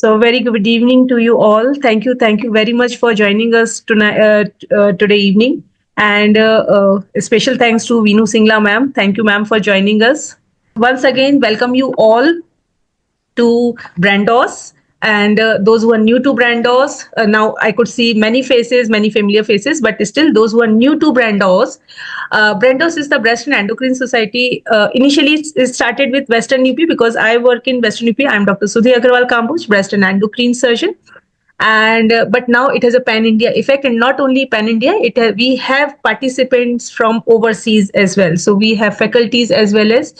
So, very good evening to you all. Thank you very much for joining us tonight, today evening. And a special thanks to Veenu Singla ma'am. Thank you, ma'am, for joining us. Once again, welcome you all to Brandos. And those who are new to Brandos, now I could see many faces, many familiar faces, but still those who are new to Brandos. Brandos is the Breast and Endocrine Society. Initially, it started with Western UP because I work in Western UP. I'm Dr. Sudhi Agarwal Kamboj, Breast and Endocrine Surgeon. And but now it has a pan India effect, and not only pan India, we have participants from overseas as well. So we have faculties as well as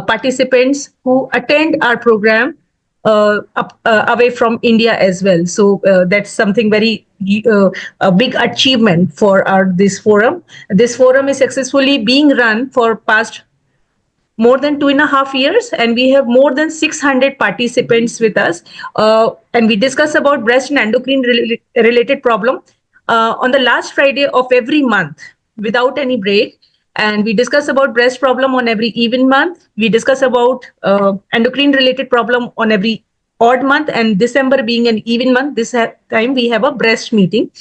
participants who attend our program away from India as well. So that's something very a big achievement for our this forum. This forum is successfully being run for past more than 2.5 years, and we have more than 600 participants with us. And we discuss about breast and endocrine related problem on the last Friday of every month without any break. And we discuss about breast problem on every even month. We discuss about endocrine related problem on every odd month, and December being an even month, this time we have a breast meeting.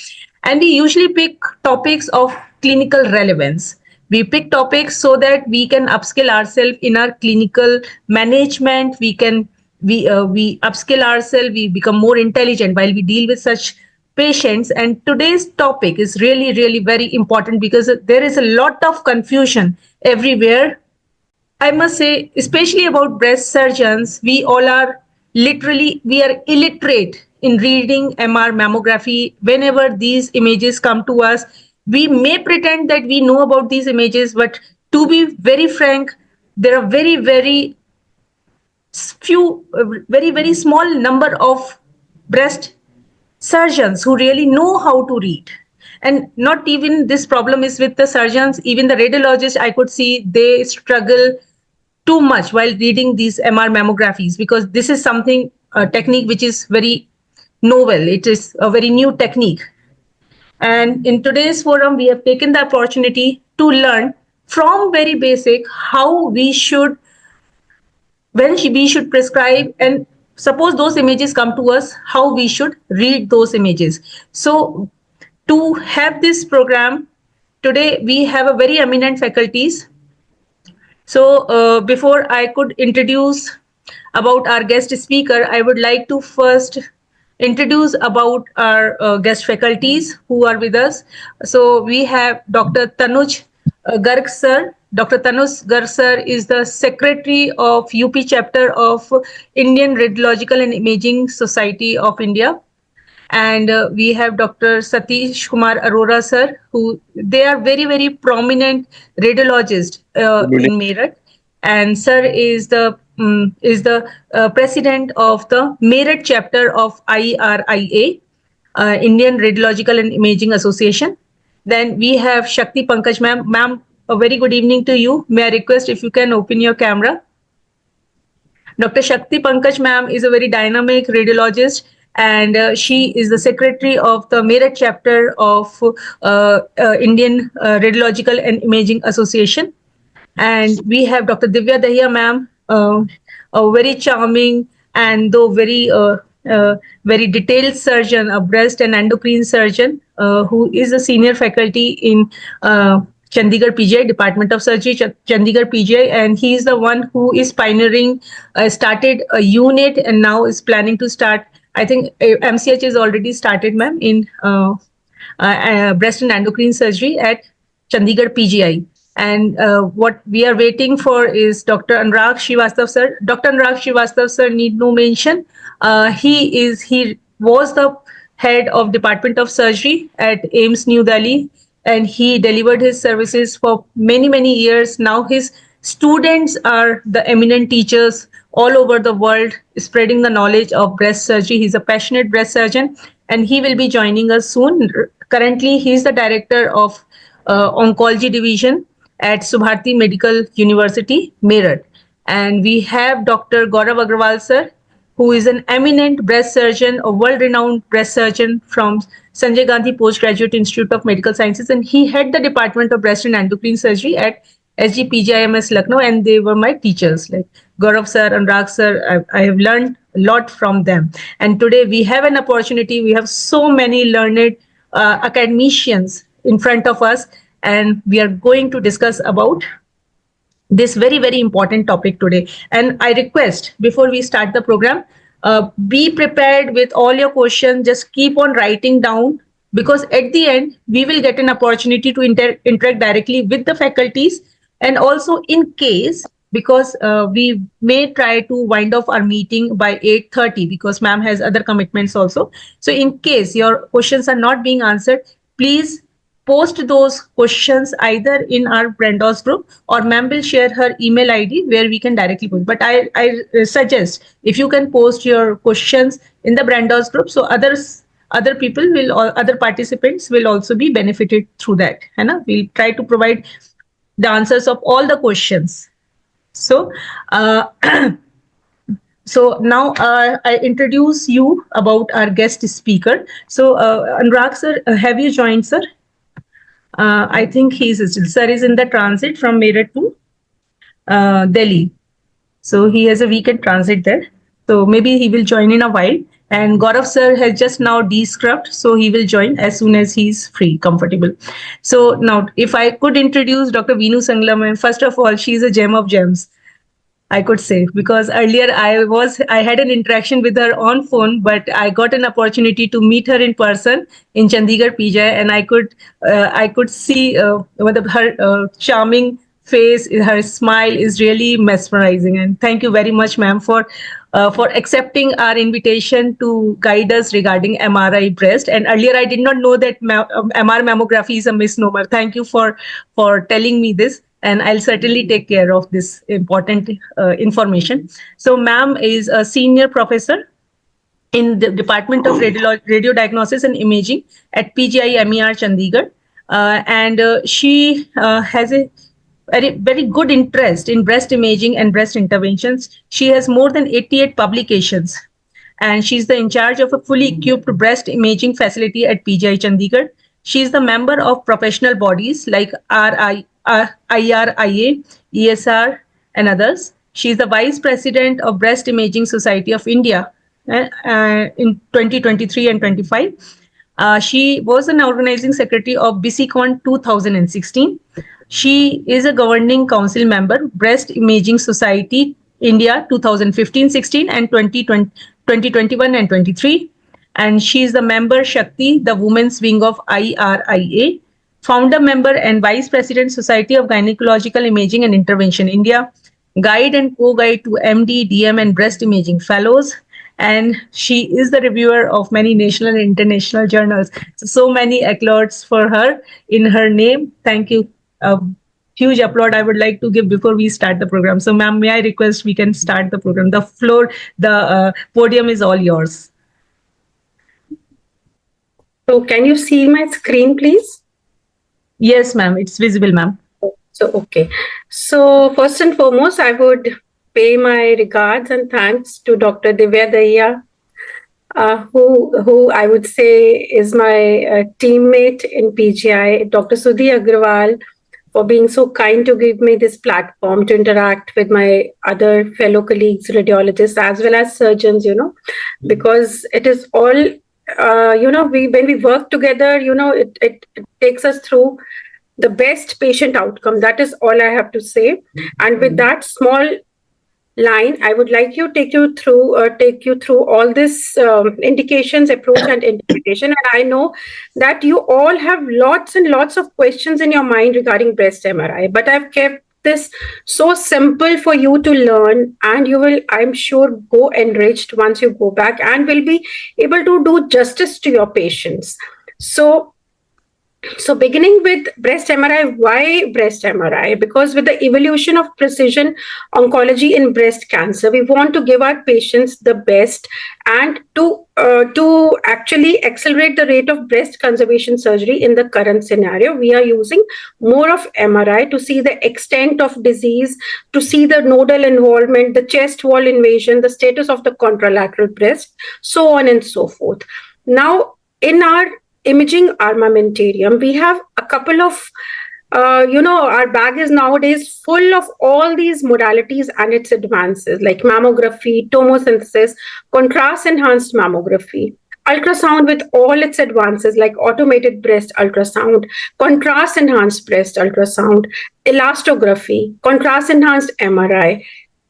And we usually pick topics of clinical relevance. We pick topics so that we can upskill ourselves in our clinical management. We upskill ourselves. We become more intelligent while we deal with such patients. And today's topic is really very important because there is a lot of confusion everywhere. I must say, especially about breast surgeons, we are illiterate in reading MR mammography. Whenever these images come to us, we may pretend that we know about these images, but to be very frank, there are very small number of breast surgeons who really know how to read. And not even this problem is with the surgeons, even the radiologists, I could see they struggle too much while reading these MR mammographies, because this is something, a technique which is very novel. It is a very new technique. And in today's forum, we have taken the opportunity to learn from very basic how we should, when we should prescribe, and suppose those images come to us, how we should read those images. So to have this program, today we have a very eminent faculties. So before I could introduce about our guest speaker, I would like to first introduce about our guest faculties who are with us. So we have Dr. Tanuj Garg sir. Dr. Tanuj Garg sir is the secretary of UP chapter of Indian Radiological and Imaging Society of India. And we have Dr. Satish Kumar Arora sir, who they are very prominent radiologist in Meerut. And sir is the president of the Meerut chapter of IRIA, Indian Radiological and Imaging Association. Then we have Shakti Pankaj ma'am. Ma'am, a very good evening to you. May I request if you can open your camera? Dr. Shakti Pankaj ma'am is a very dynamic radiologist, and she is the secretary of the Meerut chapter of Indian Radiological and Imaging Association. And we have Dr. Divya Dahiya ma'am, a very charming and though very detailed surgeon, a breast and endocrine surgeon, who is a senior faculty in Chandigarh PGI, Department of Surgery, Chandigarh PGI, and he is the one who is pioneering, started a unit and now is planning to start. I think MCH is already started, ma'am, in breast and endocrine surgery at Chandigarh PGI. And what we are waiting for is Dr. Anurag Srivastav sir. Dr. Anurag Srivastav sir need no mention. He was the head of Department of Surgery at AIIMS New Delhi, and he delivered his services for many years. Now his students are the eminent teachers all over the world, spreading the knowledge of breast surgery. He's a passionate breast surgeon, and he will be joining us soon. Currently, he is the director of oncology division at Subharti Medical University, Meerut. And we have Dr. Gaurav Agrawal sir, who is an eminent breast surgeon, a world-renowned breast surgeon from Sanjay Gandhi Postgraduate Institute of Medical Sciences, and he had the Department of Breast and Endocrine Surgery at SGPGIMS Lucknow, and they were my teachers, like Gaurav sir, Anurag sir. I have learned lot from them. And today we have an opportunity. We have so many learned academicians in front of us, and we are going to discuss about this very, very important topic today. And I request, before we start the program, be prepared with all your questions. Just keep on writing down, because at the end, we will get an opportunity to interact directly with the faculties. And also, in case, because we may try to wind off our meeting by 8:30, because ma'am has other commitments also. So in case your questions are not being answered, please post those questions either in our BRENDOS group, or ma'am will share her email ID where we can directly post. But I suggest, if you can post your questions in the BRENDOS group, so other people will, or other participants will also be benefited through that. We'll try to provide the answers of all the questions. So, so now I introduce you about our guest speaker. So, Anurag sir, have you joined, sir? I think sir is in the transit from Meerut to Delhi. So he has a weekend transit there. So maybe he will join in a while. And Gaurav sir has just now de-scrubbed, so he will join as soon as he's free, comfortable. So now, if I could introduce Dr. Veenu Singla, and first of all, she's a gem of gems, I could say, because earlier I had an interaction with her on phone, but I got an opportunity to meet her in person in Chandigarh, PJ, and I could see her charming face, her smile is really mesmerizing. And thank you very much, ma'am, for accepting our invitation to guide us regarding MRI breast. And earlier I did not know that MR mammography is a misnomer. Thank you for telling me this. And I'll certainly take care of this important information. So ma'am is a senior professor in the Department of Radio Diagnosis and Imaging at PGI MER Chandigarh. And she has a very good interest in breast imaging and breast interventions. She has more than 88 publications. And she's in charge of a fully equipped breast imaging facility at PGI Chandigarh. She is the member of professional bodies like IRIA, ESR, and others. She is the Vice President of Breast Imaging Society of India in 2023 and 25. She was an organizing secretary of BCCon 2016. She is a governing council member, Breast Imaging Society India 2015-16 and 2021 and 23. And she is the member Shakti, the women's wing of IRIA, founder member and vice president Society of Gynecological Imaging and Intervention India, guide and co-guide to MD, DM and breast imaging fellows. And she is the reviewer of many national and international journals. So many accolades for her in her name. Thank you. Huge applaud I would like to give before we start the program. So ma'am, may I request we can start the program. The podium is all yours. So can you see my screen, please? Yes, ma'am. It's visible, ma'am. So, okay. So first and foremost, I would pay my regards and thanks to Dr. Divya Dahiya, who I would say is my teammate in PGI, Dr. Sudhi Agrawal, for being so kind to give me this platform to interact with my other fellow colleagues, radiologists, as well as surgeons, because it is all, when we work together, it takes us through the best patient outcome. That is all I have to say. And with that small line, I would like to take you through all this indications, approach, and interpretation. And I know that you all have lots and lots of questions in your mind regarding breast MRI, but I've kept this so simple for you to learn, and you will, I'm sure, go enriched once you go back and will be able to do justice to your patients. So beginning with breast MRI, why breast MRI? Because with the evolution of precision oncology in breast cancer, we want to give our patients the best, and to actually accelerate the rate of breast conservation surgery in the current scenario, we are using more of MRI to see the extent of disease, to see the nodal involvement, the chest wall invasion, the status of the contralateral breast, so on and so forth. Now, in our imaging armamentarium, we have a couple of Our bag is nowadays full of all these modalities and its advances, like mammography, tomosynthesis, contrast enhanced mammography, ultrasound with all its advances, like automated breast ultrasound, contrast enhanced breast ultrasound, elastography, contrast enhanced MRI,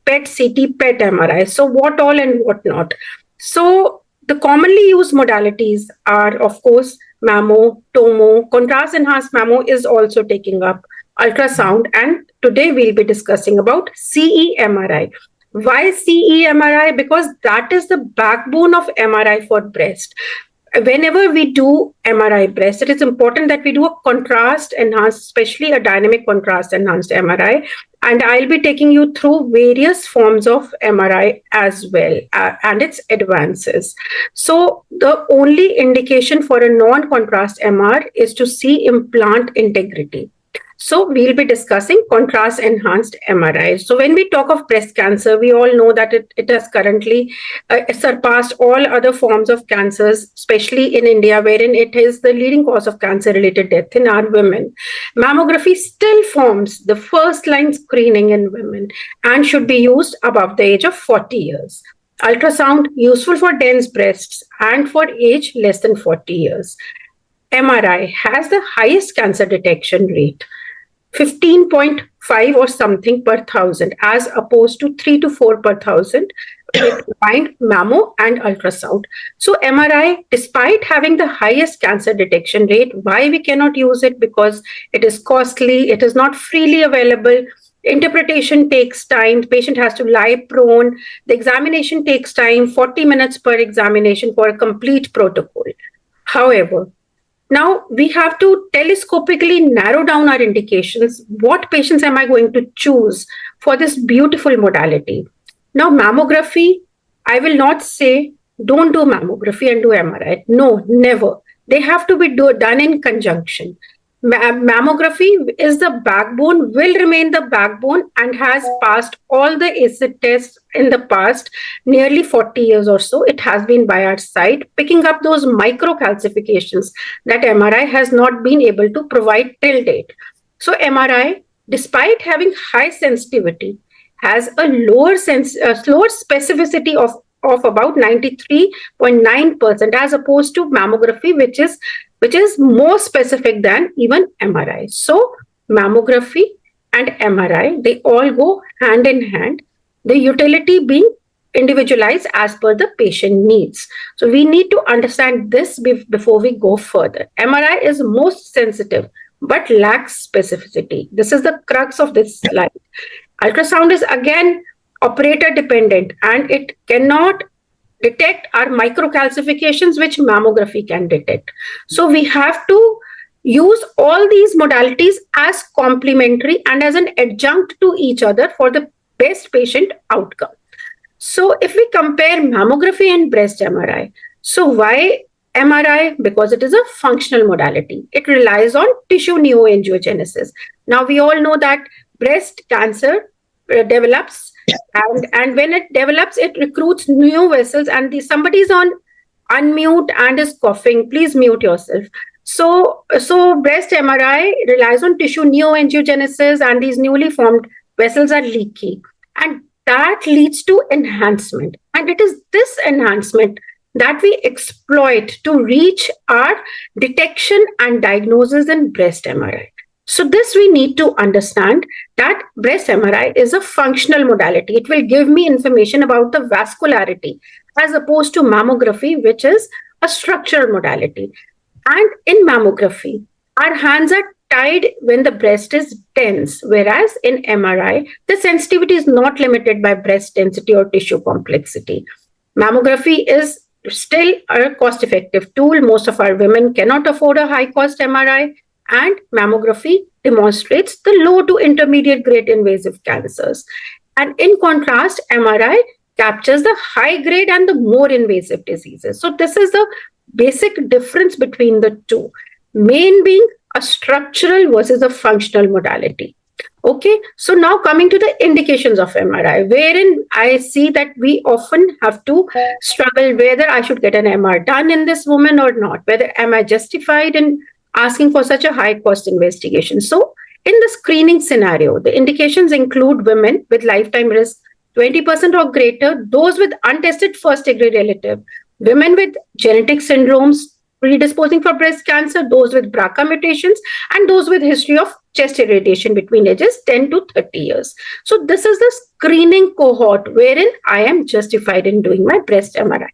PET CT, PET MRI. So, what all and what not? So, the commonly used modalities are, of course, mammo, tomo, contrast enhanced mammo is also taking up ultrasound. And today we'll be discussing about CE-MRI. Why CE-MRI? Because that is the backbone of MRI for breast. Whenever we do MRI breast, it is important that we do a contrast enhanced, especially a dynamic contrast enhanced MRI. And I'll be taking you through various forms of MRI as well and its advances. So the only indication for a non-contrast MR is to see implant integrity. So we'll be discussing contrast enhanced MRI. So when we talk of breast cancer, we all know that it has currently surpassed all other forms of cancers, especially in India, wherein it is the leading cause of cancer-related death in our women. Mammography still forms the first line screening in women and should be used above the age of 40 years. Ultrasound useful for dense breasts and for age less than 40 years. MRI has the highest cancer detection rate, 15.5 or something per thousand, as opposed to 3 to 4 per thousand with combined mammo and ultrasound. So MRI, despite having the highest cancer detection rate, why we cannot use it? Because it is costly, it is not freely available. Interpretation takes time. The patient has to lie prone. The examination takes time, 40 minutes per examination for a complete protocol. However, now we have to telescopically narrow down our indications. What patients am I going to choose for this beautiful modality? Now, mammography, I will not say don't do mammography and do MRI. No, never. They have to be done in conjunction. Mammography is the backbone, will remain the backbone, and has passed all the acid tests in the past nearly 40 years or so. It has been by our side, picking up those microcalcifications that MRI has not been able to provide till date. So MRI, despite having high sensitivity, has a lower specificity of about 93.9% as opposed to mammography, which is more specific than even MRI. So mammography and MRI, they all go hand in hand, the utility being individualized as per the patient needs. So we need to understand this before we go further. MRI is most sensitive but lacks specificity. This is the crux of this slide. Ultrasound is again operator dependent and it cannot detect our microcalcifications, which mammography can detect. So we have to use all these modalities as complementary and as an adjunct to each other for the best patient outcome. So if we compare mammography and breast MRI, so why MRI? Because it is a functional modality. It relies on tissue neoangiogenesis. Now we all know that breast cancer develops, and when it develops, it recruits new vessels. And somebody's on unmute and is coughing. Please mute yourself. So breast MRI relies on tissue neoangiogenesis, and these newly formed vessels are leaky, and that leads to enhancement. And it is this enhancement that we exploit to reach our detection and diagnosis in breast MRI. So this we need to understand that breast MRI is a functional modality. It will give me information about the vascularity as opposed to mammography, which is a structural modality. And in mammography, our hands are tied when the breast is dense, whereas in MRI, the sensitivity is not limited by breast density or tissue complexity. Mammography is still a cost-effective tool. Most of our women cannot afford a high-cost MRI. And mammography demonstrates the low to intermediate grade invasive cancers. And in contrast, MRI captures the high grade and the more invasive diseases. So this is the basic difference between the two, main being a structural versus a functional modality. Okay, so now coming to the indications of MRI, wherein I see that we often have to struggle whether I should get an MR done in this woman or not, whether am I justified in asking for such a high cost investigation. So In the screening scenario, the indications include women with lifetime risk 20% or greater, those with untested first-degree relative, women with genetic syndromes predisposing for breast cancer, those with BRCA mutations, and those with history of chest irradiation between ages 10 to 30 years. So this is the screening cohort wherein I am justified in doing my breast MRI.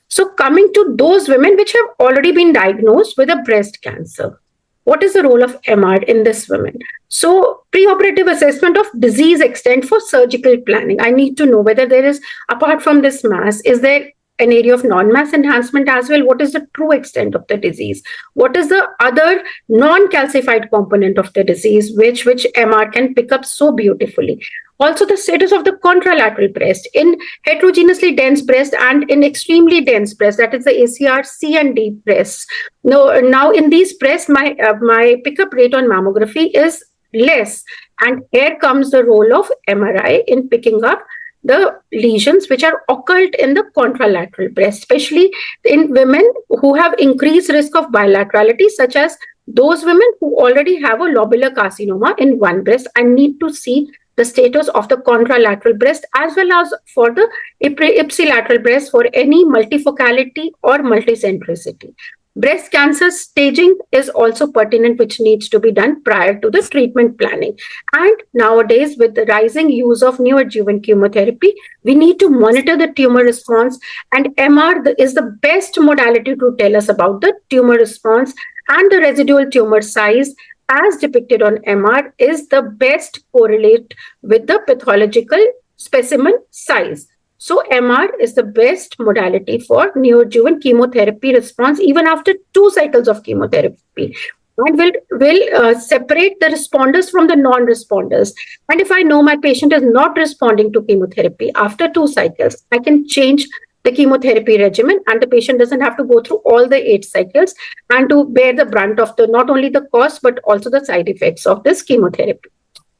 So coming to those women which have already been diagnosed with a breast cancer, what is the role of MR in this women? So preoperative assessment of disease extent for surgical planning. I need to know whether there is, apart from this mass, is there an area of non-mass enhancement as well? What is the true extent of the disease? What is the other non-calcified component of the disease, which MR can pick up so beautifully? Also, the status of the contralateral breast in heterogeneously dense breast and in extremely dense breast, that is the ACR C and D breasts. Now in these breasts, my pickup rate on mammography is less, and here comes the role of MRI in picking up the lesions which are occult in the contralateral breast, especially in women who have increased risk of bilaterality, such as those women who already have a lobular carcinoma in one breast. I need to see the status of the contralateral breast as well as for the ipsilateral breast for any multifocality or multicentricity. Breast cancer staging is also pertinent, which needs to be done prior to the treatment planning. And nowadays, with the rising use of neoadjuvant chemotherapy, we need to monitor the tumor response, and MR is the best modality to tell us about the tumor response, and the residual tumor size as depicted on MR is the best correlate with the pathological specimen size. So MR is the best modality for neoadjuvant chemotherapy response even after 2 cycles of chemotherapy, and will separate the responders from the non-responders. And if I know my patient is not responding to chemotherapy after 2 cycles, I can change the chemotherapy regimen, and the patient doesn't have to go through all the 8 cycles and to bear the brunt of the not only the cost but also the side effects of this chemotherapy.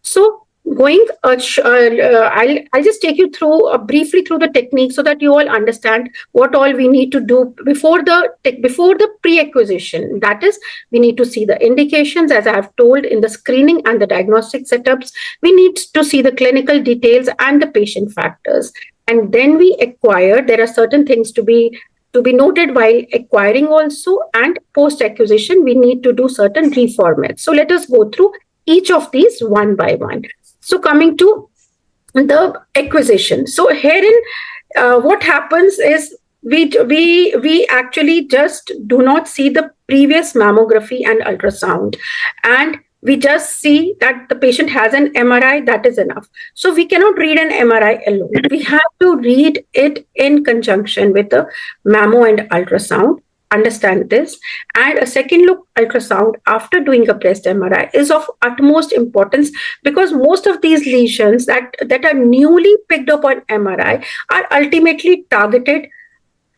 So I'll just take you through briefly through the technique so that you all understand what all we need to do before the pre-acquisition. That is, we need to see the indications, as I have told, in the screening and the diagnostic setups. We need to see the clinical details and the patient factors, and then we acquire. There are certain things to be noted while acquiring also, and post-acquisition we need to do certain reformats. So let us go through each of these one by one. So coming to the acquisition. So herein, what happens is we actually just do not see the previous mammography and ultrasound, and we just see that the patient has an MRI. That is enough. So we cannot read an MRI alone. We have to read it in conjunction with the mammo and ultrasound. Understand this. And a second look ultrasound after doing a breast MRI is of utmost importance, because most of these lesions that are newly picked up on MRI are ultimately targeted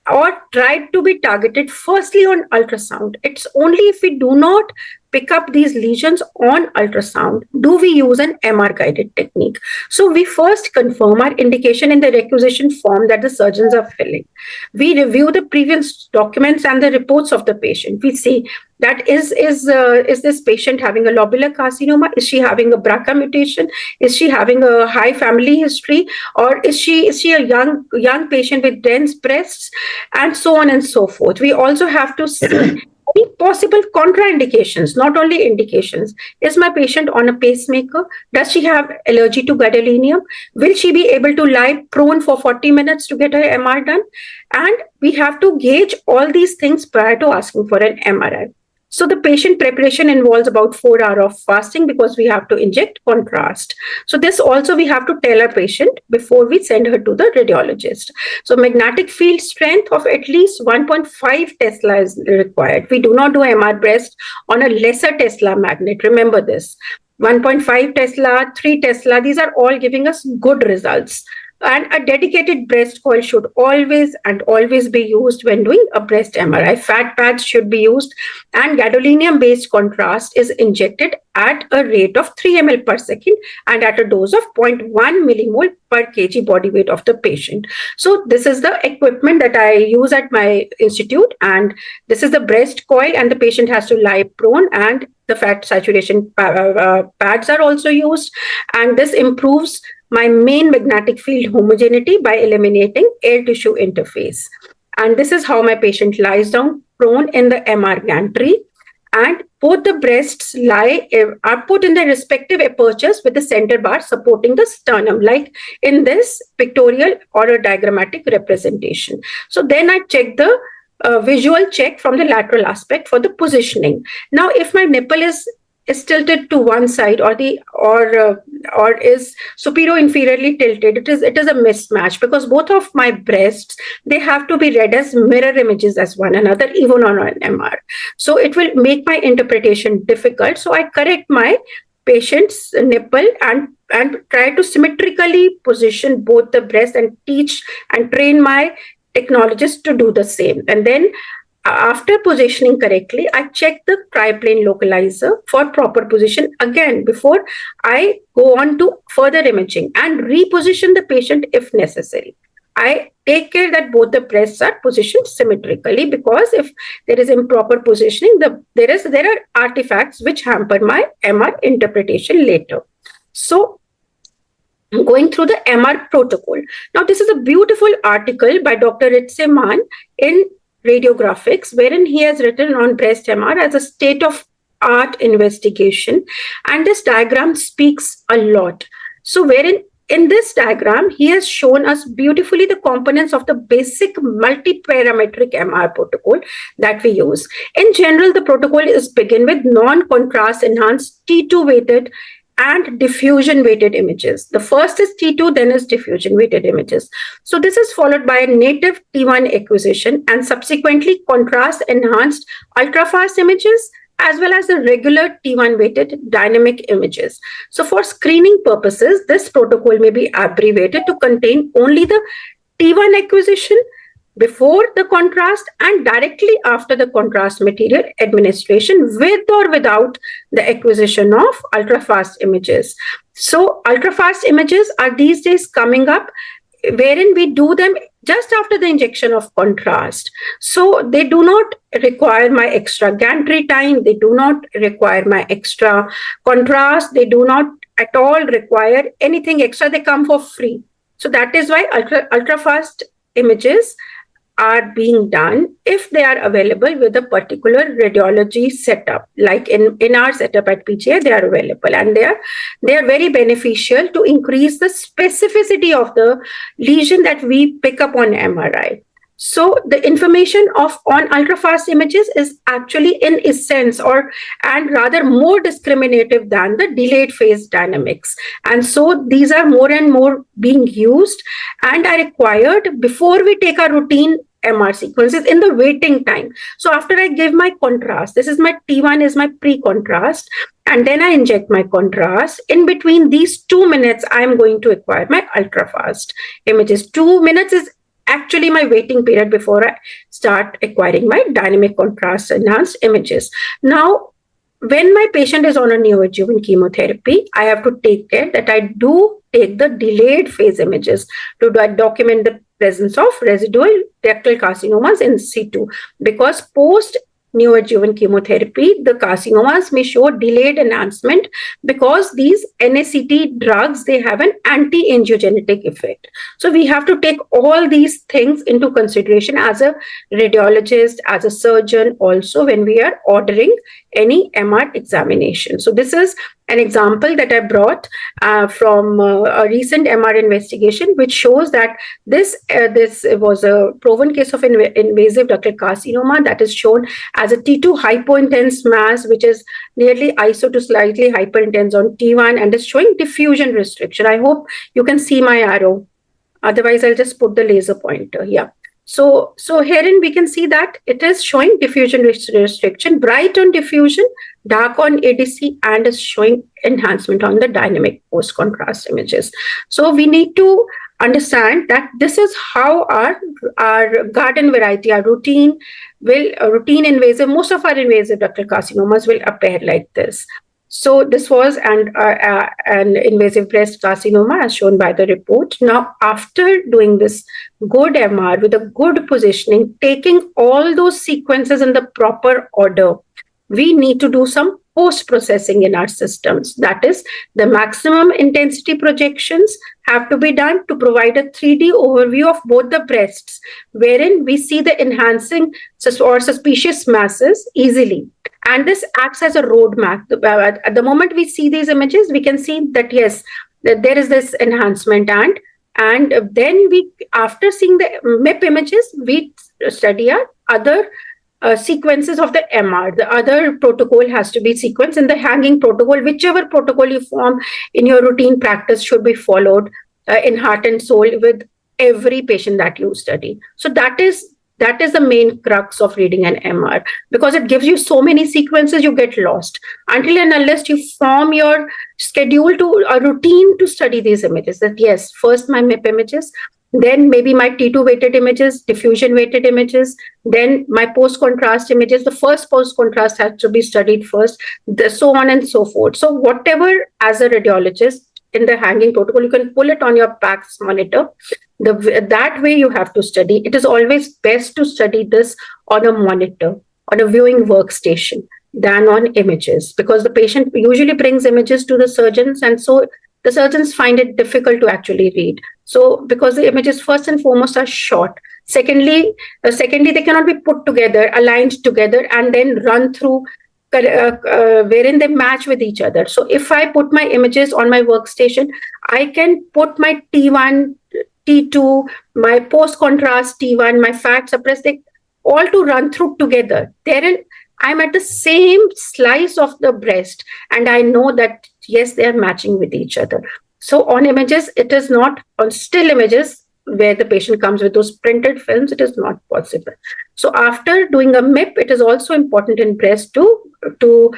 or tried to be targeted firstly on ultrasound. It's only if we do not pick up these lesions on ultrasound do we use an MR guided technique. So we first confirm our indication in the requisition form that the surgeons are filling. We review the previous documents and the reports of the patient. We see that is this patient having a lobular carcinoma? Is she having a BRCA mutation? Is she having a high family history? Or is she a young patient with dense breasts? And so on and so forth. We also have to see any possible contraindications, not only indications. Is my patient on a pacemaker? Does she have allergy to gadolinium? Will she be able to lie prone for 40 minutes to get her MR done? And we have to gauge all these things prior to asking for an MRI. So the patient preparation involves about 4 hours of fasting because we have to inject contrast. So this also we have to tell our patient before we send her to the radiologist. So magnetic field strength of at least 1.5 Tesla is required. We do not do MR breast on a lesser Tesla magnet. Remember this. 1.5 Tesla, 3 Tesla, these are all giving us good results. And a dedicated breast coil should always be used when doing a breast MRI. Fat pads should be used, and gadolinium-based contrast is injected at a rate of 3 ml per second and at a dose of 0.1 millimole per kg body weight of the patient. So this is the equipment that I use at my institute, and this is the breast coil, and the patient has to lie prone, and the fat saturation pads are also used, and this improves my main magnetic field homogeneity by eliminating air tissue interface. And this is how my patient lies down prone in the MR gantry, and both the breasts are put in their respective apertures with the center bar supporting the sternum, like in this pictorial or a diagrammatic representation. So then I check the visual check from the lateral aspect for the positioning. Now, if my nipple is tilted to one side or is superior inferiorly tilted, it is a mismatch, because both of my breasts, they have to be read as mirror images as one another, even on an MR. So it will make my interpretation difficult. So I correct my patient's nipple and try to symmetrically position both the breasts and teach and train my technologists to do the same. And then after positioning correctly, I check the triplane localizer for proper position again before I go on to further imaging and reposition the patient if necessary. I take care that both the breasts are positioned symmetrically, because if there is improper positioning, there are artifacts which hamper my MR interpretation later. So going through the MR protocol. Now, this is a beautiful article by Dr. Ritseman in Radiographics, wherein he has written on breast MR as a state-of-art investigation, and this diagram speaks a lot. So wherein in this diagram, he has shown us beautifully the components of the basic multi-parametric MR protocol that we use. In general, the protocol is begin with non-contrast enhanced T2 weighted and diffusion weighted images. The first is T2, then is diffusion weighted images. So this is followed by a native T1 acquisition and subsequently contrast enhanced ultrafast images, as well as the regular T1 weighted dynamic images. So for screening purposes, this protocol may be abbreviated to contain only the T1 acquisition before the contrast and directly after the contrast material administration, with or without the acquisition of ultrafast images. So ultrafast images are these days coming up, wherein we do them just after the injection of contrast. So they do not require my extra gantry time. They do not require my extra contrast. They do not at all require anything extra. They come for free. So that is why ultrafast images are being done if they are available with a particular radiology setup. Like in our setup at PGI, they are available, and they are very beneficial to increase the specificity of the lesion that we pick up on MRI. So the information on ultrafast images is actually in essence and rather more discriminative than the delayed phase dynamics. And so these are more and more being used and are required before we take our routine MR sequences in the waiting time. So after I give my contrast, this is my T1 is my pre-contrast, and then I inject my contrast. In between these 2 minutes, I'm going to acquire my ultrafast images. 2 minutes is actually my waiting period before I start acquiring my dynamic contrast enhanced images. Now, when my patient is on a neoadjuvant chemotherapy, I have to take care that I do take the delayed phase images to document the presence of residual rectal carcinomas in situ, because post neoadjuvant chemotherapy, the carcinomas may show delayed enhancement because these NACT drugs, they have an anti-angiogenic effect. So we have to take all these things into consideration as a radiologist, as a surgeon also, when we are ordering any MR examination. So this is an example that I brought from a recent MR investigation, which shows that this was a proven case of invasive ductal carcinoma that is shown as a T2 hypointense mass, which is nearly iso to slightly hyperintense on T1 and is showing diffusion restriction. I hope you can see my arrow. Otherwise, I'll just put the laser pointer. Yeah. So herein we can see that it is showing diffusion restriction, bright on diffusion, dark on ADC, and is showing enhancement on the dynamic post-contrast images. So we need to understand that this is how our garden variety, our routine invasive, most of our invasive ductal carcinomas will appear like this. So this was an invasive breast carcinoma as shown by the report. Now, after doing this good MR with a good positioning, taking all those sequences in the proper order, we need to do some post-processing in our systems. That is, the maximum intensity projections have to be done to provide a 3D overview of both the breasts, wherein we see the enhancing or suspicious masses easily. And this acts as a roadmap. At the moment we see these images, we can see that, yes, that there is this enhancement, and then we, after seeing the MIP images, we study our other sequences of the MR. The other protocol has to be sequenced in the hanging protocol. Whichever protocol you form in your routine practice should be followed in heart and soul with every patient that you study. So that is the main crux of reading an MR, because it gives you so many sequences, you get lost until and unless you form your schedule to a routine to study these images. That, yes, first my MIP images, then maybe my T2 weighted images, diffusion weighted images, then my post-contrast images. The first post-contrast has to be studied first, so on and so forth. So whatever, as a radiologist, in the hanging protocol, you can pull it on your PACS monitor. That way you have to study. It is always best to study this on a monitor, on a viewing workstation, than on images, because the patient usually brings images to the surgeons, and so the surgeons find it difficult to actually read. So because the images, first and foremost, are short. Secondly, they cannot be put together, aligned together, and then run through wherein they match with each other. So if I put my images on my workstation, I can put my T1, T2, my post-contrast T1, my fat suppressed, all to run through together. Therein, I'm at the same slice of the breast, and I know that, yes, they are matching with each other. So on images, it is not. On still images, where the patient comes with those printed films, it is not possible. So after doing a MIP, it is also important in breast to do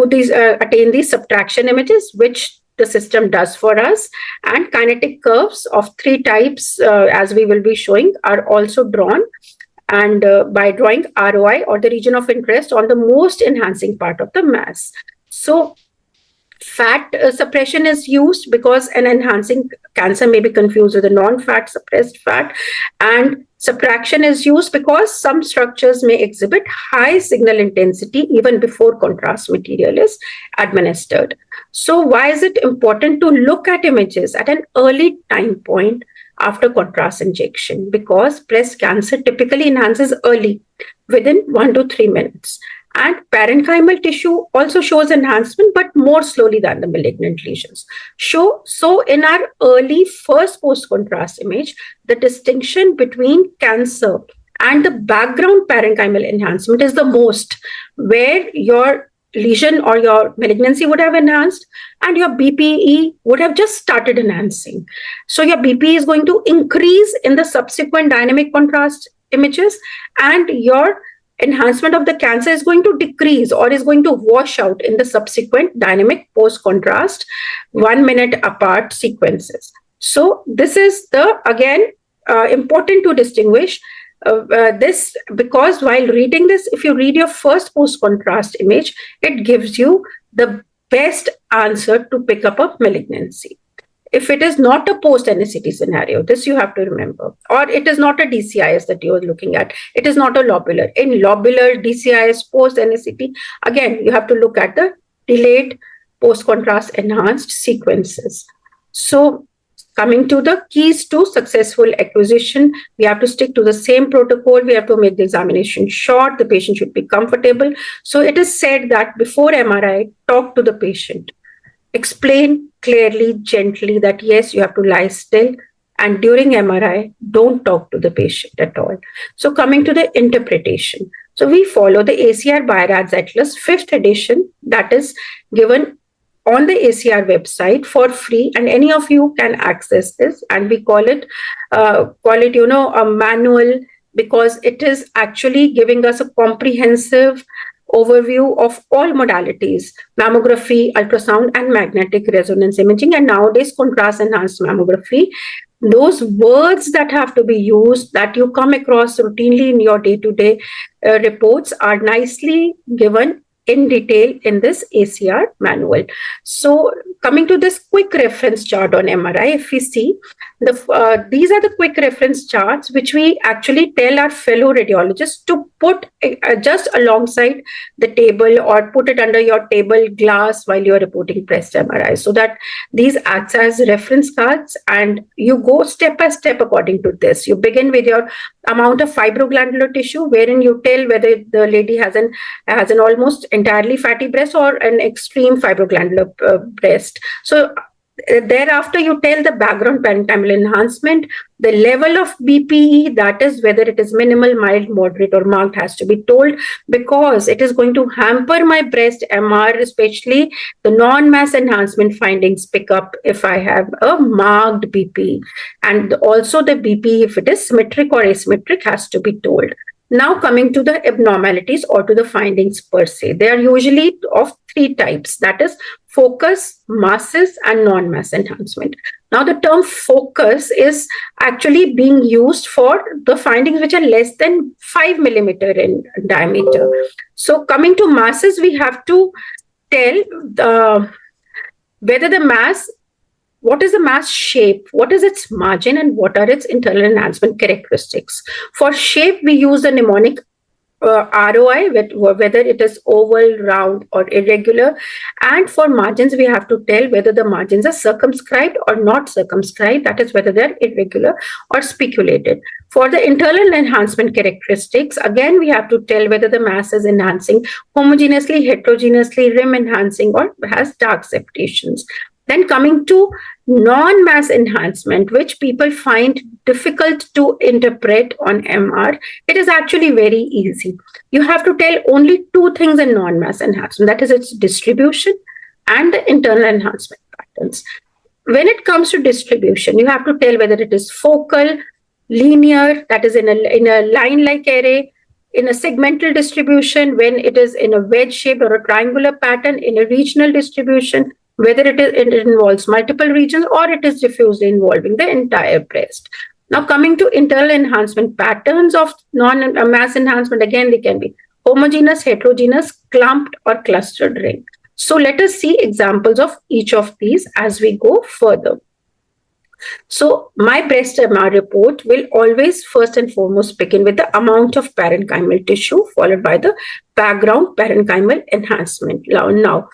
these, attain these subtraction images, which the system does for us. And kinetic curves of 3 types, as we will be showing, are also drawn. And by drawing ROI, or the region of interest, on the most enhancing part of the mass. So fat suppression is used because an enhancing cancer may be confused with a non-fat suppressed fat, and subtraction is used because some structures may exhibit high signal intensity even before contrast material is administered. So why is it important to look at images at an early time point after contrast injection? Because breast cancer typically enhances early, within 1 to 3 minutes. And parenchymal tissue also shows enhancement, but more slowly than the malignant lesions. So in our early first post-contrast image, the distinction between cancer and the background parenchymal enhancement is the most, where your lesion or your malignancy would have enhanced and your BPE would have just started enhancing. So your BPE is going to increase in the subsequent dynamic contrast images, and your enhancement of the cancer is going to decrease or is going to wash out in the subsequent dynamic post-contrast 1 minute apart sequences. So this is important to distinguish this, because while reading this, if you read your first post-contrast image, it gives you the best answer to pick up a malignancy. If it is not a post-NSCT scenario, this you have to remember, or it is not a DCIS that you are looking at, it is not a lobular. In lobular, DCIS, post-NSCT, again, you have to look at the delayed post-contrast enhanced sequences. So coming to the keys to successful acquisition, we have to stick to the same protocol. We have to make the examination short. The patient should be comfortable. So it is said that before MRI, talk to the patient. Explain clearly, gently that, yes, you have to lie still. And during MRI, don't talk to the patient at all. So coming to the interpretation. So we follow the ACR BI-RADS Atlas 5th edition that is given on the ACR website for free, and any of you can access this. And we call it a manual, because it is actually giving us a comprehensive overview of all modalities: mammography, ultrasound, and magnetic resonance imaging, and nowadays contrast enhanced mammography. Those words that have to be used, that you come across routinely in your day-to-day reports, are nicely given in detail in this ACR manual. So coming to this quick reference chart on MRI, if we see, These are the quick reference charts which we actually tell our fellow radiologists to put just alongside the table, or put it under your table glass while you're reporting breast MRI, so that these acts as reference cards, and you go step by step according to this. You begin with your amount of fibroglandular tissue, wherein you tell whether the lady has an almost entirely fatty breast or an extreme fibroglandular breast. So thereafter, you tell the background parenchymal enhancement, the level of BPE, that is whether it is minimal, mild, moderate, or marked, has to be told, because it is going to hamper my breast MR, especially the non-mass enhancement findings pick up if I have a marked BPE. And also the BPE, if it is symmetric or asymmetric, has to be told. Now coming to the abnormalities or to the findings per se, they are usually of three types, that is focus, masses, and non-mass enhancement. Now the term focus is actually being used for the findings which are less than 5 millimeter in diameter. So coming to masses, we have to tell whether the mass, what is the mass shape, what is its margin, and what are its internal enhancement characteristics. For shape, we use the mnemonic ROI, whether it is oval, round, or irregular. And for margins, we have to tell whether the margins are circumscribed or not circumscribed, that is whether they're irregular or spiculated. For the internal enhancement characteristics, again, we have to tell whether the mass is enhancing homogeneously, heterogeneously, rim enhancing, or has dark septations. Then coming to non-mass enhancement, which people find difficult to interpret on MR, it is actually very easy. You have to tell only two things in non-mass enhancement, that is its distribution and the internal enhancement patterns. When it comes to distribution, you have to tell whether it is focal, linear, that is in a line-like array, in a segmental distribution, when it is in a wedge-shaped or a triangular pattern, in a regional distribution, whether it involves multiple regions, or it is diffusely involving the entire breast. Now coming to internal enhancement patterns of non-mass enhancement, again, they can be homogeneous, heterogeneous, clumped, or clustered ring. So let us see examples of each of these as we go further. So my breast MR report will always first and foremost begin with the amount of parenchymal tissue, followed by the background parenchymal enhancement. Now,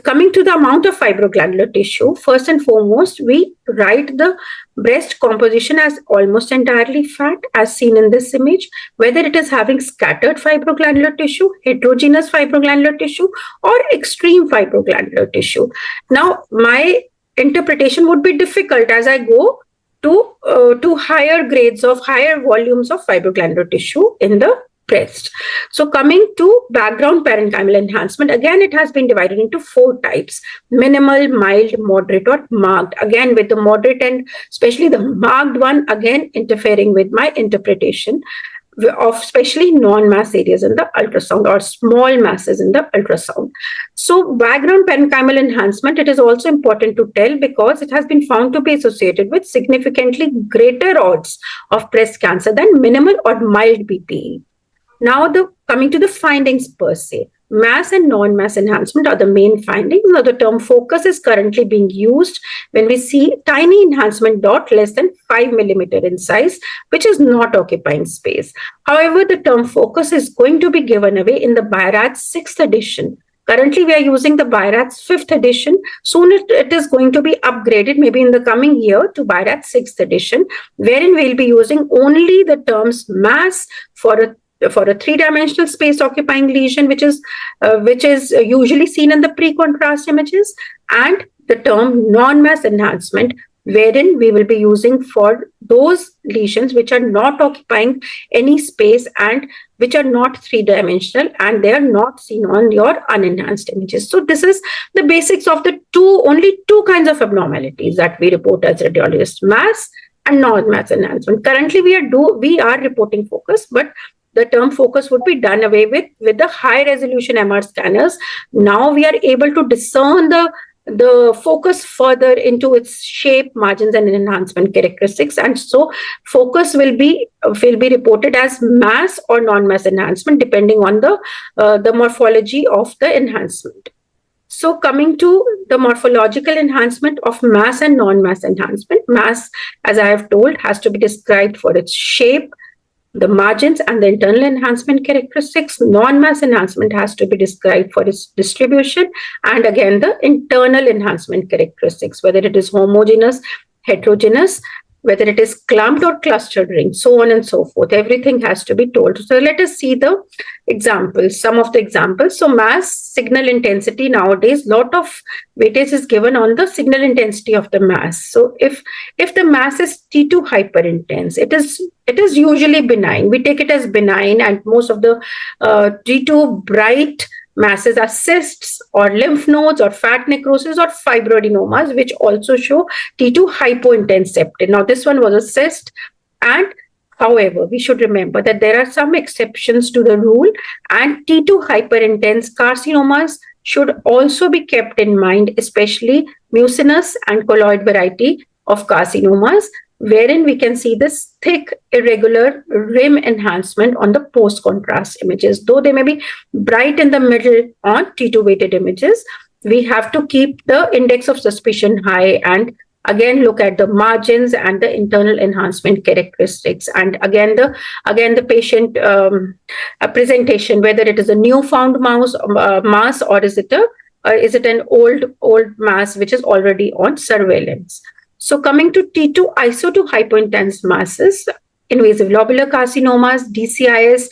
coming to the amount of fibroglandular tissue, first and foremost, we write the breast composition as almost entirely fat, as seen in this image, whether it is having scattered fibroglandular tissue, heterogeneous fibroglandular tissue, or extreme fibroglandular tissue. Now, my interpretation would be difficult as I go to higher grades of higher volumes of fibroglandular tissue in the breast. So coming to background parenchymal enhancement, again, it has been divided into four types: minimal, mild, moderate, or marked. Again, with the moderate and especially the marked one, again, interfering with my interpretation of especially non-mass areas in the ultrasound, or small masses in the ultrasound. So background parenchymal enhancement, it is also important to tell because it has been found to be associated with significantly greater odds of breast cancer than minimal or mild BPE. Now, coming to the findings per se, mass and non-mass enhancement are the main findings. Now, the term focus is currently being used when we see tiny enhancement dot less than 5 millimeter in size, which is not occupying space. However, the term focus is going to be given away in the BI-RADS 6th edition. Currently, we are using the BI-RADS 5th edition. Soon it is going to be upgraded, maybe in the coming year, to BI-RADS 6th edition, wherein we'll be using only the terms mass for a three-dimensional space occupying lesion, which is usually seen in the pre-contrast images, and the term non-mass enhancement, wherein we will be using for those lesions which are not occupying any space and which are not three-dimensional, and they are not seen on your unenhanced images. So this is the basics of the only two kinds of abnormalities that we report as radiologists: mass and non-mass enhancement. Currently, we are reporting focus, but the term focus would be done away with the high resolution MR scanners. Now we are able to discern the focus further into its shape, margins, and enhancement characteristics. And so focus will be reported as mass or non-mass enhancement, depending on the morphology of the enhancement. So coming to the morphological enhancement of mass and non-mass enhancement. Mass, as I have told, has to be described for its shape, the margins, and the internal enhancement characteristics. Non-mass enhancement has to be described for its distribution and again the internal enhancement characteristics, whether it is homogeneous, heterogeneous, whether it is clumped or clustered rings, so on and so forth. Everything has to be told. So let us see the examples, some of the examples. So mass, signal intensity, nowadays, lot of weightage is given on the signal intensity of the mass. So if the mass is T2 hyperintense, it is usually benign. We take it as benign, and most of the T2 bright masses are cysts or lymph nodes or fat necrosis or fibroadenomas, which also show T2 hypointense septate. Now, this one was a cyst, and however, we should remember that there are some exceptions to the rule, and T2 hyperintense carcinomas should also be kept in mind, especially mucinous and colloid variety of carcinomas, wherein we can see this thick, irregular rim enhancement on the post-contrast images. Though they may be bright in the middle on T2 weighted images, we have to keep the index of suspicion high and again look at the margins and the internal enhancement characteristics. And again the patient presentation, whether it is a newfound mass or is it an old mass which is already on surveillance. So coming to T2 iso2 hypointense masses, invasive lobular carcinomas, DCIS,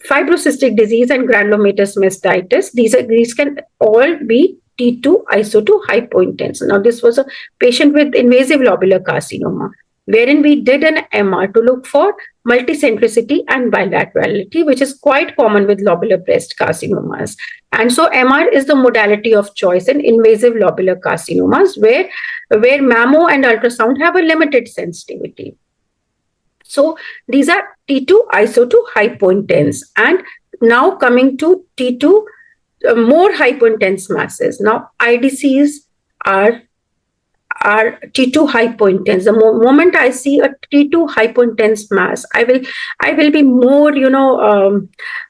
fibrocystic disease, and granulomatous mastitis, these can all be T2 iso2 hypointense. Now, this was a patient with invasive lobular carcinoma, wherein we did an MR to look for multicentricity and bilaterality, which is quite common with lobular breast carcinomas. And so MR is the modality of choice in invasive lobular carcinomas, where mammo and ultrasound have a limited sensitivity. So these are T2 iso2 hypointense. And now coming to T2 more hypointense masses. Now IDCs are T2 hypointense. The moment I see a T2 hypointense mass, I will be more,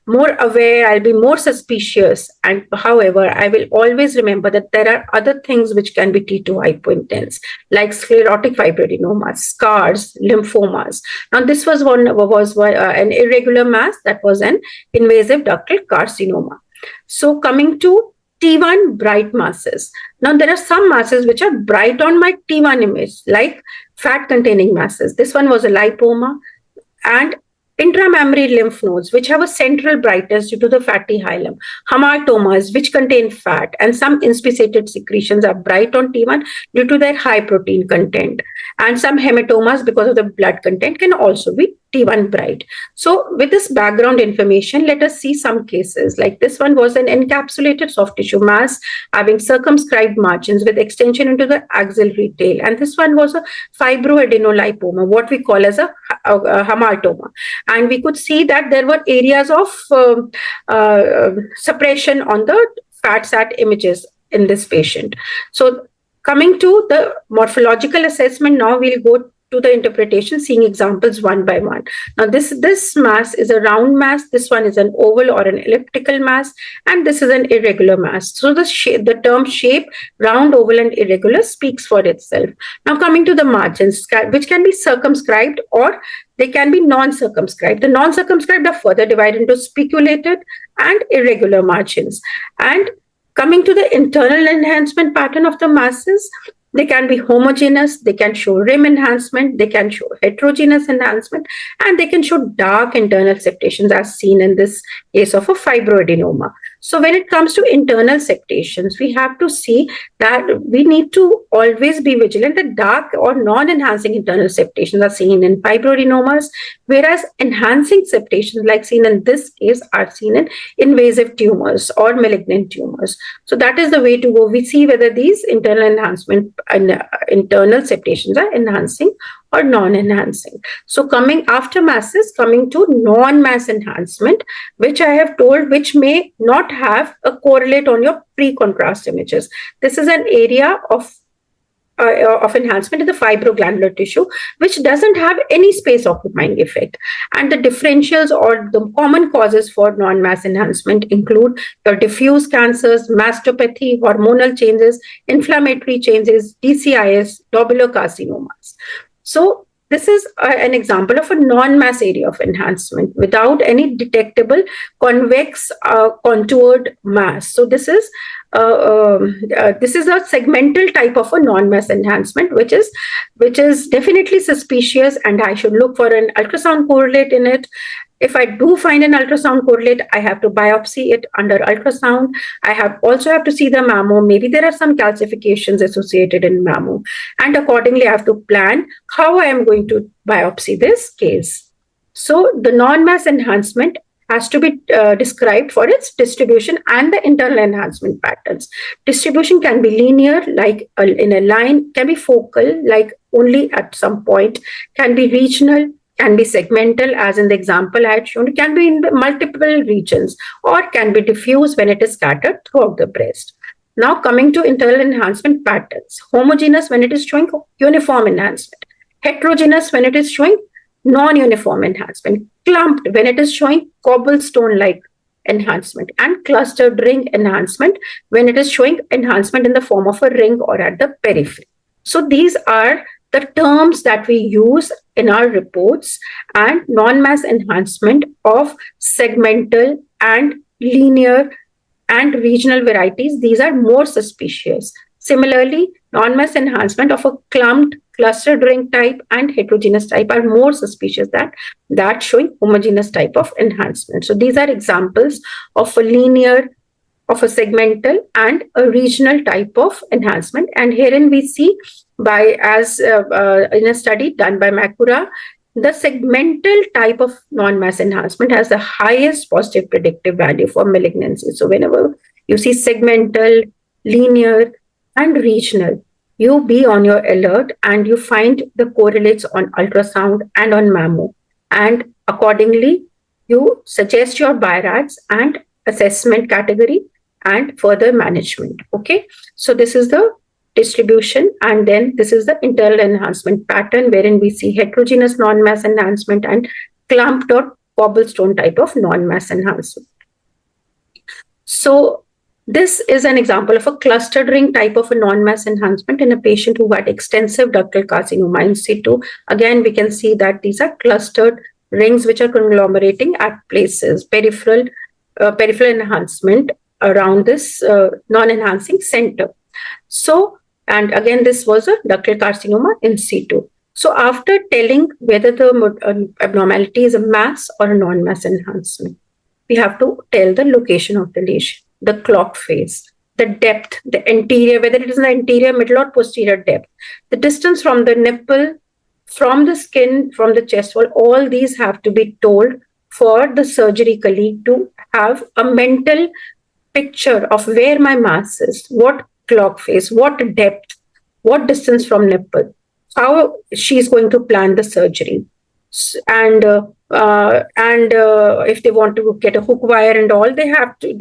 more aware. I'll be more suspicious. And however, I will always remember that there are other things which can be T2 hypointense, like sclerotic fibroadenomas, scars, lymphomas. Now, this was an irregular mass that was an invasive ductal carcinoma. So coming to T1 bright masses. Now, there are some masses which are bright on my T1 image, like fat-containing masses. This one was a lipoma, and intramammary lymph nodes, which have a central brightness due to the fatty hilum. Hamartomas, which contain fat, and some inspissated secretions are bright on T1 due to their high protein content. And some hematomas, because of the blood content, can also be T1 bright. So with this background information, let us see some cases. Like this one was an encapsulated soft tissue mass having circumscribed margins with extension into the axillary tail. And this one was a fibroadenolipoma, what we call as a hamartoma. And we could see that there were areas of suppression on the fat sat images in this patient. So coming to the morphological assessment, now we'll go to the interpretation, seeing examples one by one. Now, this mass is a round mass, this one is an oval or an elliptical mass, and this is an irregular mass. So the term shape, round, oval, and irregular speaks for itself. Now, coming to the margins, which can be circumscribed or they can be non-circumscribed. The non-circumscribed are further divided into spiculated and irregular margins. And coming to the internal enhancement pattern of the masses, they can be homogeneous, they can show rim enhancement, they can show heterogeneous enhancement, and they can show dark internal septations as seen in this case of a fibroadenoma. So when it comes to internal septations, we have to see that we need to always be vigilant that dark or non-enhancing internal septations are seen in fibroadenomas, whereas enhancing septations like seen in this case are seen in invasive tumors or malignant tumors. So that is the way to go. We see whether these internal enhancement and internal septations are enhancing or non-enhancing. So coming after masses, coming to non-mass enhancement, which I have told, which may not have a correlate on your pre-contrast images. This is an area of of enhancement in the fibroglandular tissue, which doesn't have any space occupying effect. And the differentials or the common causes for non-mass enhancement include the diffuse cancers, mastopathy, hormonal changes, inflammatory changes, DCIS, lobular carcinomas. So this is an example of a non-mass area of enhancement without any detectable convex contoured mass. So this is a segmental type of a non-mass enhancement, which is definitely suspicious, and I should look for an ultrasound correlate in it. If I do find an ultrasound correlate, I have to biopsy it under ultrasound. I also have to see the mammo. Maybe there are some calcifications associated in mammo. And accordingly, I have to plan how I am going to biopsy this case. So the non-mass enhancement has to be described for its distribution and the internal enhancement patterns. Distribution can be linear, like in a line, can be focal, like only at some point, can be regional, can be segmental, as in the example I had shown. It can be in multiple regions, or can be diffuse when it is scattered throughout the breast. Now coming to internal enhancement patterns. Homogeneous when it is showing uniform enhancement. Heterogeneous when it is showing non-uniform enhancement. Clumped when it is showing cobblestone-like enhancement. And clustered ring enhancement when it is showing enhancement in the form of a ring or at the periphery. So these are the terms that we use in our reports, and non-mass enhancement of segmental and linear and regional varieties, these are more suspicious. Similarly, non-mass enhancement of a clumped, clustered ring type and heterogeneous type are more suspicious than that showing homogeneous type of enhancement. So these are examples of a linear, of a segmental and a regional type of enhancement. And herein we see in a study done by Makura, the segmental type of non-mass enhancement has the highest positive predictive value for malignancy. So whenever you see segmental, linear, and regional, you be on your alert and you find the correlates on ultrasound and on mammo. And accordingly, you suggest your BIRADS and assessment category and further management. Okay, so this is the distribution, and then this is the internal enhancement pattern, wherein we see heterogeneous non-mass enhancement and clumped or cobblestone type of non-mass enhancement. So this is an example of a clustered ring type of a non-mass enhancement in a patient who had extensive ductal carcinoma in situ. Again, we can see that these are clustered rings which are conglomerating at places, peripheral enhancement around this non-enhancing center. So, and again, this was a ductal carcinoma in situ. So after telling whether the abnormality is a mass or a non-mass enhancement, we have to tell the location of the lesion, the clock phase, the depth, the anterior, whether it is in the anterior, middle, or posterior depth, the distance from the nipple, from the skin, from the chest wall. All these have to be told for the surgery colleague to have a mental picture of where my mass is, what clock phase, what depth, what distance from nipple, how she is going to plan the surgery. And if they want to get a hook wire and all, they have to,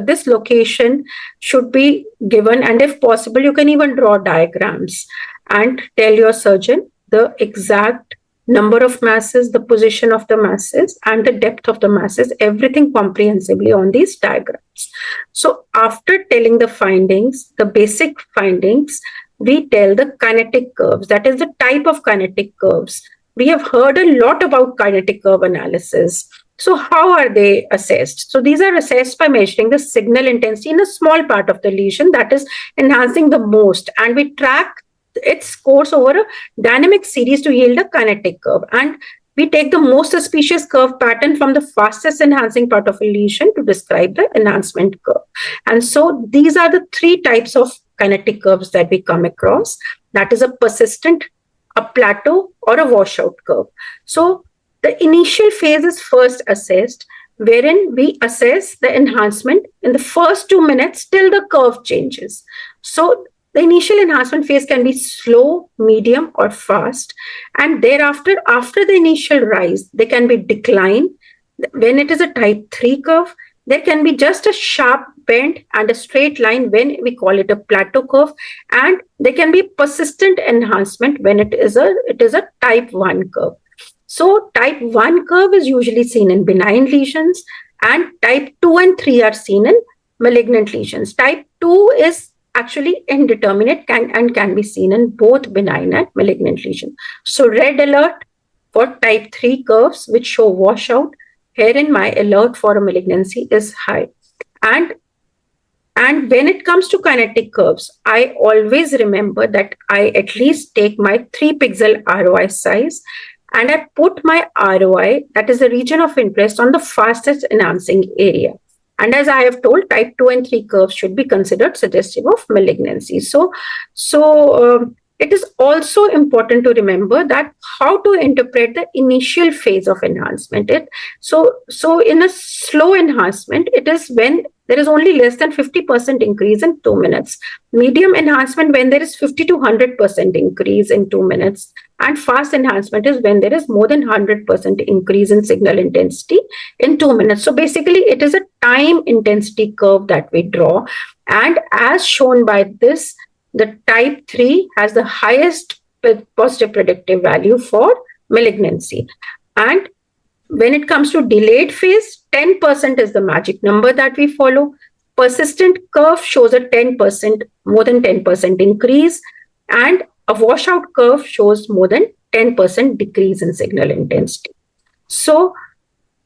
this location should be given. And if possible, you can even draw diagrams and tell your surgeon the exact number of masses, the position of the masses, and the depth of the masses, everything comprehensively on these diagrams. So after telling the findings, the basic findings, we tell the kinetic curves, that is the type of kinetic curves. We have heard a lot about kinetic curve analysis. So how are they assessed? So these are assessed by measuring the signal intensity in a small part of the lesion that is enhancing the most, and we track its course over a dynamic series to yield a kinetic curve. And we take the most suspicious curve pattern from the fastest enhancing part of a lesion to describe the enhancement curve. And so these are the three types of kinetic curves that we come across. That is a persistent, a plateau, or a washout curve. So the initial phase is first assessed, wherein we assess the enhancement in the first 2 minutes till the curve changes. So the initial enhancement phase can be slow, medium, or fast. And thereafter, after the initial rise, there can be decline. When it is a type 3 curve, there can be just a sharp bend and a straight line when we call it a plateau curve, and there can be persistent enhancement when it is a type 1 curve. So type 1 curve is usually seen in benign lesions, and type 2 and 3 are seen in malignant lesions. Type 2 is actually indeterminate and can be seen in both benign and malignant lesions. So red alert for type 3 curves which show washout. Herein my alert for a malignancy is high. And when it comes to kinetic curves, I always remember that I at least take my 3 pixel ROI size and I put my ROI, that is the region of interest, on the fastest enhancing area. And as I have told, type 2 and 3 curves should be considered suggestive of malignancy. So it is also important to remember that how to interpret the initial phase of enhancement. So in a slow enhancement, it is when there is only less than 50% increase in 2 minutes. Medium enhancement when there is 50 to 100% increase in 2 minutes. And fast enhancement is when there is more than 100% increase in signal intensity in 2 minutes. So basically, it is a time intensity curve that we draw. And as shown by this, the type 3 has the highest positive predictive value for malignancy. And when it comes to delayed phase, 10% is the magic number that we follow. Persistent curve shows a 10%, more than 10% increase, and a washout curve shows more than 10% decrease in signal intensity. So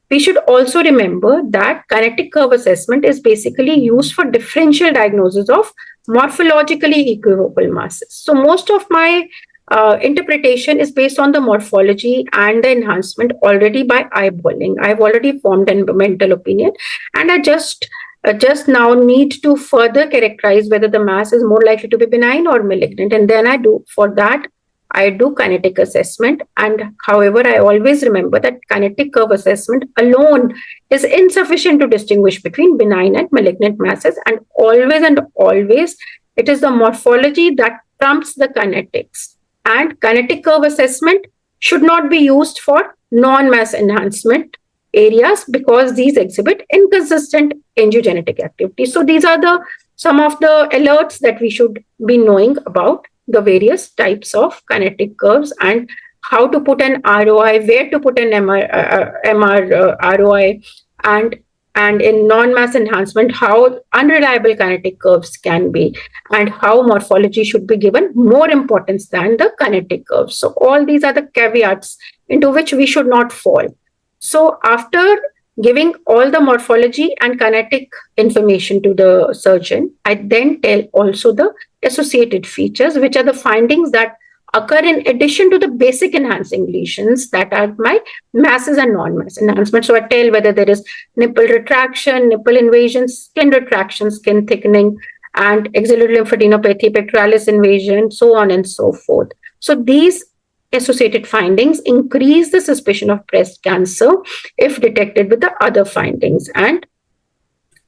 we should also remember that kinetic curve assessment is basically used for differential diagnosis of morphologically equivocal masses. So most of my interpretation is based on the morphology and the enhancement already by eyeballing. I've already formed a mental opinion, and I just now need to further characterize whether the mass is more likely to be benign or malignant. And then I do kinetic assessment. And however, I always remember that kinetic curve assessment alone is insufficient to distinguish between benign and malignant masses. And always, it is the morphology that trumps the kinetics. And kinetic curve assessment should not be used for non-mass enhancement areas because these exhibit inconsistent angiogenetic activity. So these are some of the alerts that we should be knowing about the various types of kinetic curves and how to put an ROI, where to put an MR ROI, and in non-mass enhancement, how unreliable kinetic curves can be, and how morphology should be given more importance than the kinetic curves. So all these are the caveats into which we should not fall. So after giving all the morphology and kinetic information to the surgeon, I then tell also the associated features, which are the findings that occur in addition to the basic enhancing lesions that are my masses and non-mass enhancement. So I tell whether there is nipple retraction, nipple invasion, skin retraction, skin thickening, and axillary lymphadenopathy, pectoralis invasion, so on and so forth. So these associated findings increase the suspicion of breast cancer if detected with the other findings. And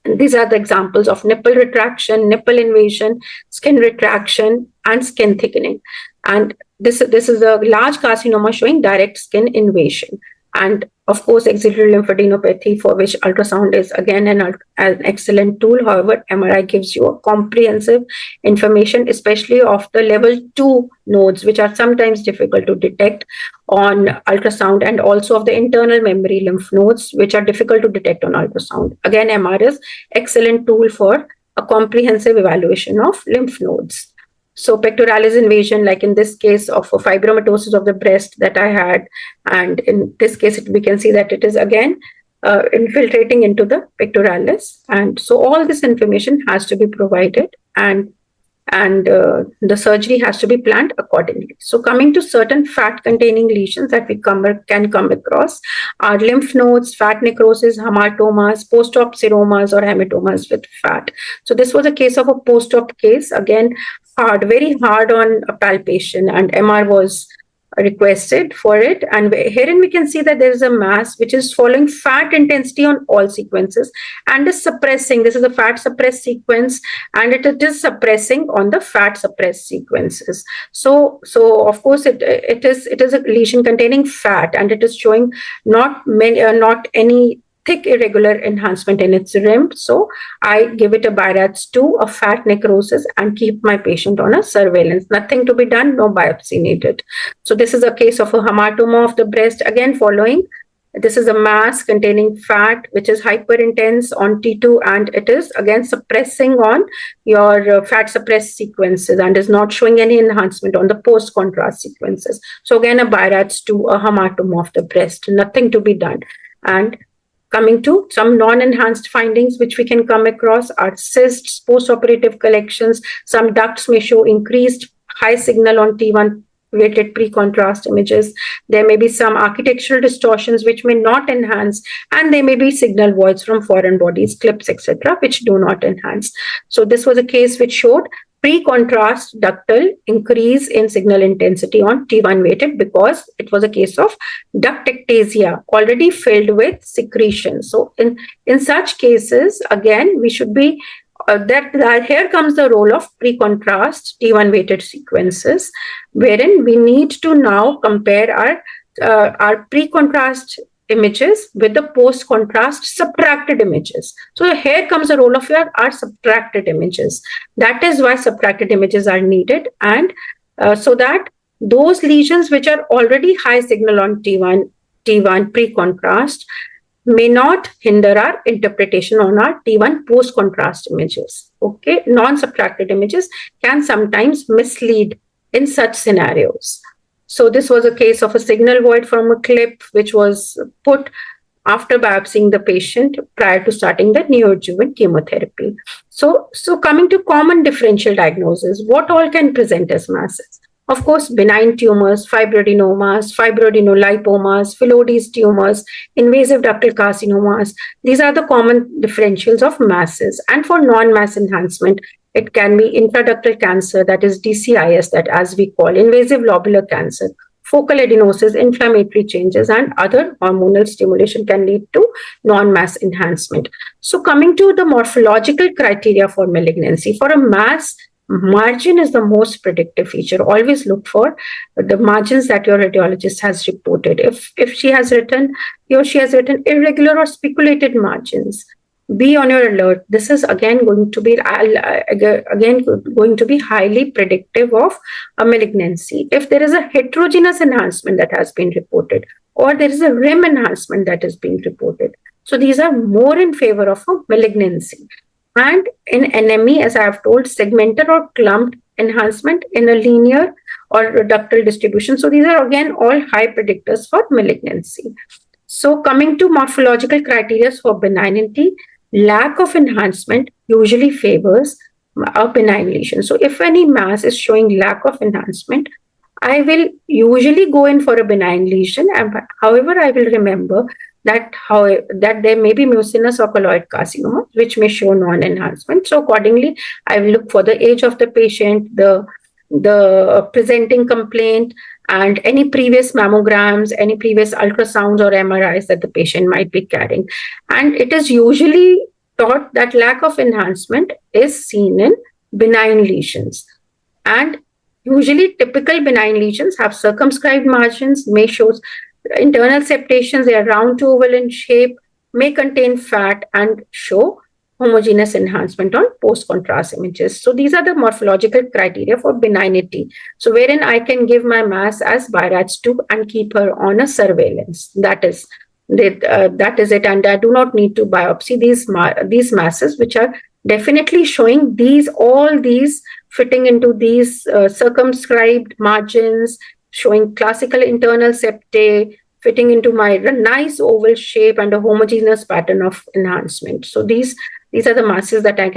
these are the examples of nipple retraction, nipple invasion, skin retraction, and skin thickening. And this is a large carcinoma showing direct skin invasion. And of course, axillary lymphadenopathy, for which ultrasound is again an excellent tool. However, MRI gives you a comprehensive information, especially of the level 2 nodes, which are sometimes difficult to detect on ultrasound, and also of the internal memory lymph nodes, which are difficult to detect on ultrasound. Again, MR is excellent tool for a comprehensive evaluation of lymph nodes. So pectoralis invasion, like in this case of a fibromatosis of the breast that I had, and in this case, we can see that it is again infiltrating into the pectoralis. And so all this information has to be provided, and the surgery has to be planned accordingly. So coming to certain fat-containing lesions that we can come across are lymph nodes, fat necrosis, hematomas, post-op seromas or hematomas with fat. So this was a case of a post-op case, again, very hard on a palpation, and MR was requested for it. And herein we can see that there is a mass which is following fat intensity on all sequences and is suppressing. This is a fat suppressed sequence, and it is suppressing on the fat suppressed sequences. So of course it is a lesion containing fat, and it is showing not any thick irregular enhancement in its rim. So I give it a BRADS2, a fat necrosis, and keep my patient on a surveillance. Nothing to be done, no biopsy needed. So this is a case of a hematoma of the breast, again following. This is a mass containing fat, which is hyperintense on T2, and it is again suppressing on your fat suppressed sequences and is not showing any enhancement on the post-contrast sequences. So again, a BRADS2, a hematoma of the breast, nothing to be done. And coming to some non-enhanced findings which we can come across are cysts, post-operative collections. Some ducts may show increased high signal on T1 weighted pre-contrast images. There may be some architectural distortions which may not enhance, and there may be signal voids from foreign bodies, clips, etc., which do not enhance. So this was a case which showed pre-contrast ductal increase in signal intensity on T1 weighted because it was a case of duct ectasia already filled with secretion. So in such cases, again, we should be that here comes the role of pre-contrast T1 weighted sequences, wherein we need to now compare our pre-contrast images with the post-contrast subtracted images. So here comes the role of our subtracted images. That is why subtracted images are needed, and so that those lesions which are already high signal on T1 pre-contrast may not hinder our interpretation on our T1 post-contrast images. Okay, non-subtracted images can sometimes mislead in such scenarios. So this was a case of a signal void from a clip which was put after biopsying the patient prior to starting the neoadjuvant chemotherapy. So coming to common differential diagnosis, what all can present as masses? Of course, benign tumors, fibroadenomas, fibroadenolipomas, Phyllodes tumors, invasive ductal carcinomas. These are the common differentials of masses. And for non-mass enhancement, it can be intraductal cancer, that is DCIS, that as we call, invasive lobular cancer, focal adenosis, inflammatory changes, and other hormonal stimulation can lead to non-mass enhancement. So coming to the morphological criteria for malignancy, for a mass, margin is the most predictive feature. Always look for the margins that your radiologist has reported. If he or she has written irregular or speculated margins, be on your alert. This is again going to be highly predictive of a malignancy. If there is a heterogeneous enhancement that has been reported, or there is a rim enhancement that is being reported, so these are more in favor of a malignancy. And in NME, as I have told, segmented or clumped enhancement in a linear or ductal distribution. So these are again all high predictors for malignancy. So coming to morphological criteria for benignity, lack of enhancement usually favors a benign lesion. So if any mass is showing lack of enhancement, I will usually go in for a benign lesion. However, I will remember that there may be mucinous or colloid carcinoma, which may show non-enhancement. So accordingly, I will look for the age of the patient, the presenting complaint, and any previous mammograms, any previous ultrasounds or MRIs that the patient might be carrying. And it is usually thought that lack of enhancement is seen in benign lesions. And usually typical benign lesions have circumscribed margins, may show internal septations, they are round to oval in shape, may contain fat, and show homogeneous enhancement on post-contrast images. So these are the morphological criteria for benignity. So wherein I can give my mass as BRADS2 and keep her on a surveillance. That is it, and I do not need to biopsy these masses, which are definitely showing all these fitting into these circumscribed margins, showing classical internal septae, fitting into my nice oval shape and a homogeneous pattern of enhancement. So these are the masses that I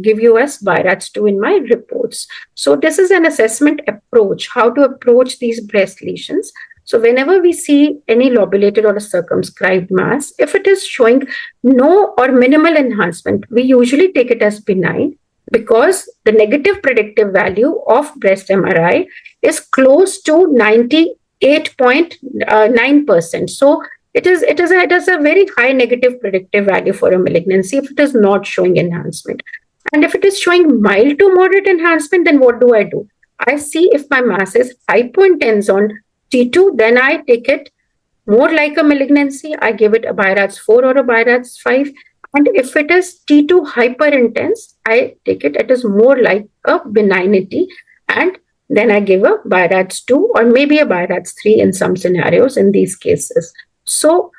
give you as BRADS2 in my reports. So this is an assessment approach, how to approach these breast lesions. So whenever we see any lobulated or a circumscribed mass, if it is showing no or minimal enhancement, we usually take it as benign, because the negative predictive value of breast MRI is close to 98.9%. So it is a very high negative predictive value for a malignancy if it is not showing enhancement. And if it is showing mild to moderate enhancement, then what do? I see if my mass is hypointense on T2, then I take it more like a malignancy, I give it a BI-RADS 4 or a BI-RADS 5. And if it is T2 hyperintense, I take it as more like a benignity. And then I give a BI-RADS 2 or maybe a BI-RADS 3 in some scenarios in these cases. So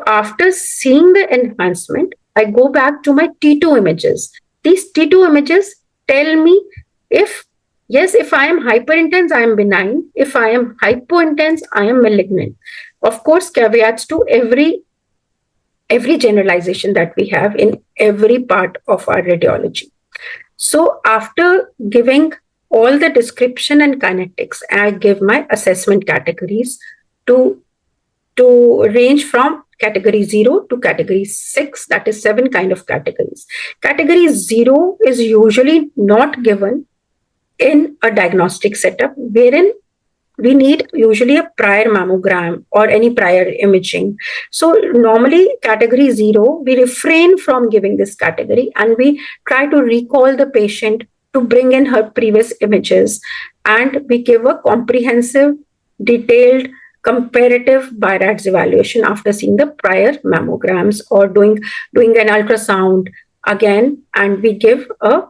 after seeing the enhancement, I go back to my T2 images. These T2 images tell me if, yes, if I am hyperintense, I am benign. If I am hypointense, I am malignant. Of course, caveats to every generalization that we have in every part of our radiology. So after giving all the description and kinetics, I give my assessment categories to range from category 0 to category 6, that is 7 kind of categories. Category 0 is usually not given in a diagnostic setup, wherein we need usually a prior mammogram or any prior imaging. So normally category 0, we refrain from giving this category and we try to recall the patient to bring in her previous images, and we give a comprehensive, detailed, comparative BI-RADS evaluation after seeing the prior mammograms or doing an ultrasound again, and we give a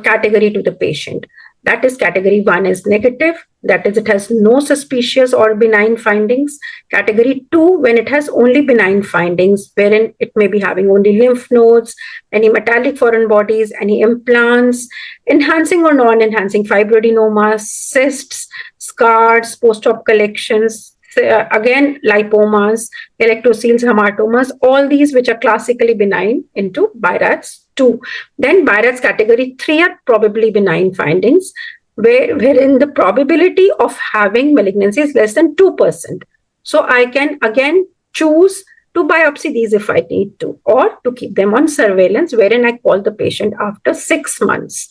category to the patient. That is, category 1 is negative, that is, it has no suspicious or benign findings. Category 2, when it has only benign findings, wherein it may be having only lymph nodes, any metallic foreign bodies, any implants, enhancing or non-enhancing fibroadenomas, cysts, scars, post-op collections, again, lipomas, electroceles, hematomas, all these which are classically benign into BI-RADS 2. Then BI-RADS category 3 are probably benign findings, wherein the probability of having malignancy is less than 2%. So I can again choose to biopsy these if I need to, or to keep them on surveillance, wherein I call the patient after 6 months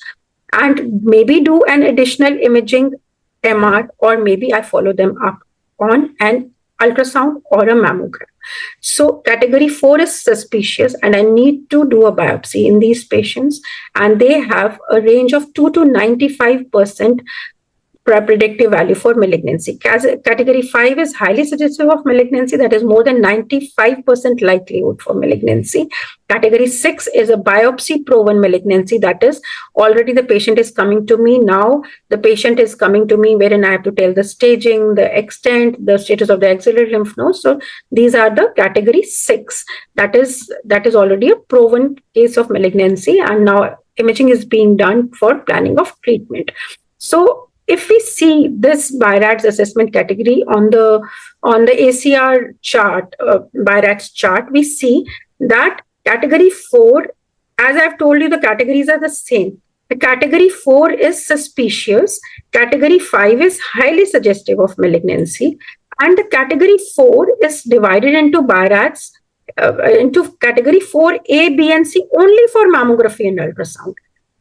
and maybe do an additional imaging MR, or maybe I follow them up on an ultrasound or a mammogram. So category 4 is suspicious and I need to do a biopsy in these patients, and they have a range of 2 to 95% predictive value for malignancy. Category 5 is highly suggestive of malignancy, that is more than 95% likelihood for malignancy. Category 6 is a biopsy proven malignancy, that is already the patient is coming to me. Now the patient is coming to me wherein I have to tell the staging, the extent, the status of the axillary lymph nodes. So these are the category 6. That is already a proven case of malignancy, and now imaging is being done for planning of treatment. So if we see this BI-RADS assessment category on the ACR chart, BI-RADS chart, we see that category 4, as I've told you, the categories are the same. The category 4 is suspicious, category 5 is highly suggestive of malignancy, and the category 4 is divided into BI-RADS into category 4A, B, and C only for mammography and ultrasound.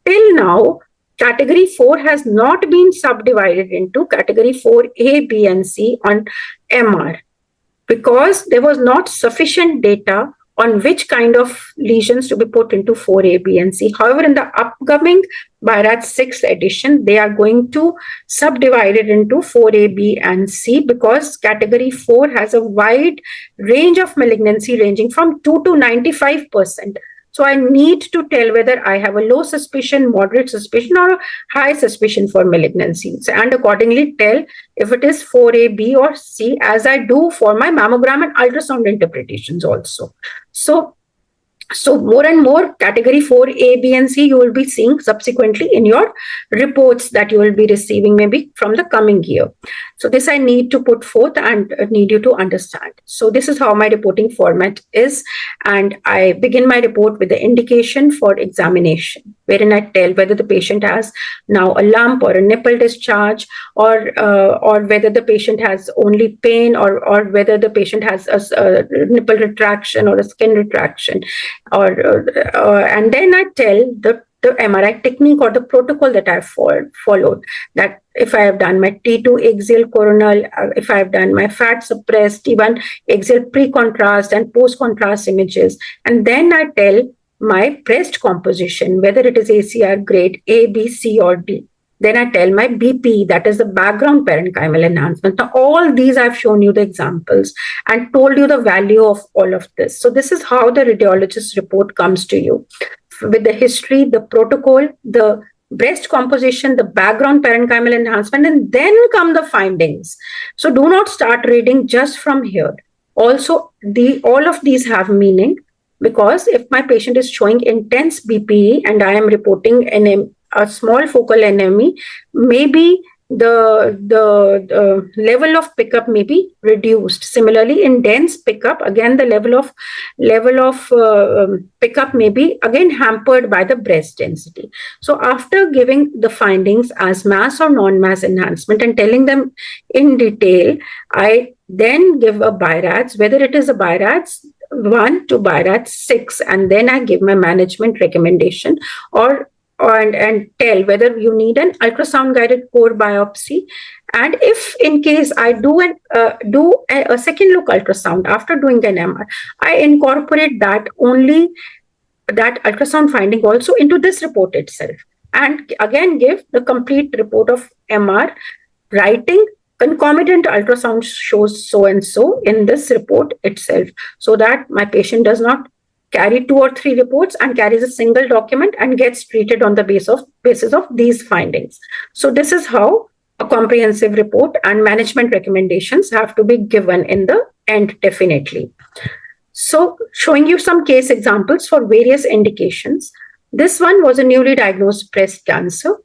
Till now, category 4 has not been subdivided into category 4A, B, and C on MR because there was not sufficient data on which kind of lesions to be put into 4A, B, and C. However, in the upcoming BI-RADS 6 edition, they are going to subdivide it into 4A, B, and C because category 4 has a wide range of malignancy ranging from 2 to 95%. So I need to tell whether I have a low suspicion, moderate suspicion, or a high suspicion for malignancies, and accordingly tell if it is 4A, B, or C, as I do for my mammogram and ultrasound interpretations also. So more and more category 4A, B, and C you will be seeing subsequently in your reports that you will be receiving maybe from the coming year. So this I need to put forth and need you to understand. So this is how my reporting format is, and I begin my report with the indication for examination, wherein I tell whether the patient has now a lump or a nipple discharge, or whether the patient has only pain, or whether the patient has a nipple retraction or a skin retraction, and then I tell the MRI technique or the protocol that I've followed, that if I have done my T2 axial coronal, if I have done my fat suppressed T1 axial pre-contrast and post-contrast images, and then I tell my breast composition, whether it is ACR grade A, B, C, or D. Then I tell my BP, that is the background parenchymal enhancement. Now, all these I've shown you the examples and told you the value of all of this. So this is how the radiologist report comes to you with the history, the protocol, the breast composition, the background parenchymal enhancement, and then come the findings. So do not start reading just from here. Also, all of these have meaning, because if my patient is showing intense BPE and I am reporting a small focal NME, maybe the level of pickup may be reduced. Similarly, in dense pickup, again the level of pickup may be again hampered by the breast density. So after giving the findings as mass or non-mass enhancement and telling them in detail, I then give a BI-RADS, whether it is a BI-RADS 1 to BI-RADS 6, and then I give my management recommendation and tell whether you need an ultrasound guided core biopsy. And if in case I do a second look ultrasound after doing an MR, I incorporate that ultrasound finding also into this report itself, and again give the complete report of MR, writing concomitant ultrasound shows so and so in this report itself, so that my patient does not carry 2 or 3 reports and carries a single document and gets treated on the basis of these findings. So this is how a comprehensive report and management recommendations have to be given in the end, definitely. So showing you some case examples for various indications. This one was a newly diagnosed breast cancer.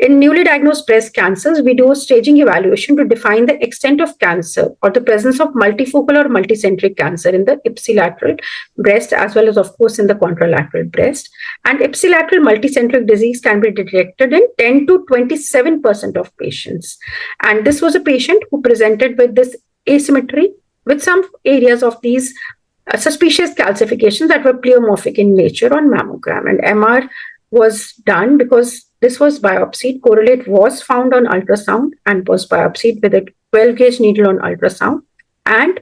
In newly diagnosed breast cancers, we do a staging evaluation to define the extent of cancer or the presence of multifocal or multicentric cancer in the ipsilateral breast, as well as, of course, in the contralateral breast. And ipsilateral multicentric disease can be detected in 10 to 27% of patients. And this was a patient who presented with this asymmetry with some areas of these suspicious calcifications that were pleomorphic in nature on mammogram. And MR was done because this was biopsied. Correlate was found on ultrasound and was biopsied with a 12-gauge needle on ultrasound. And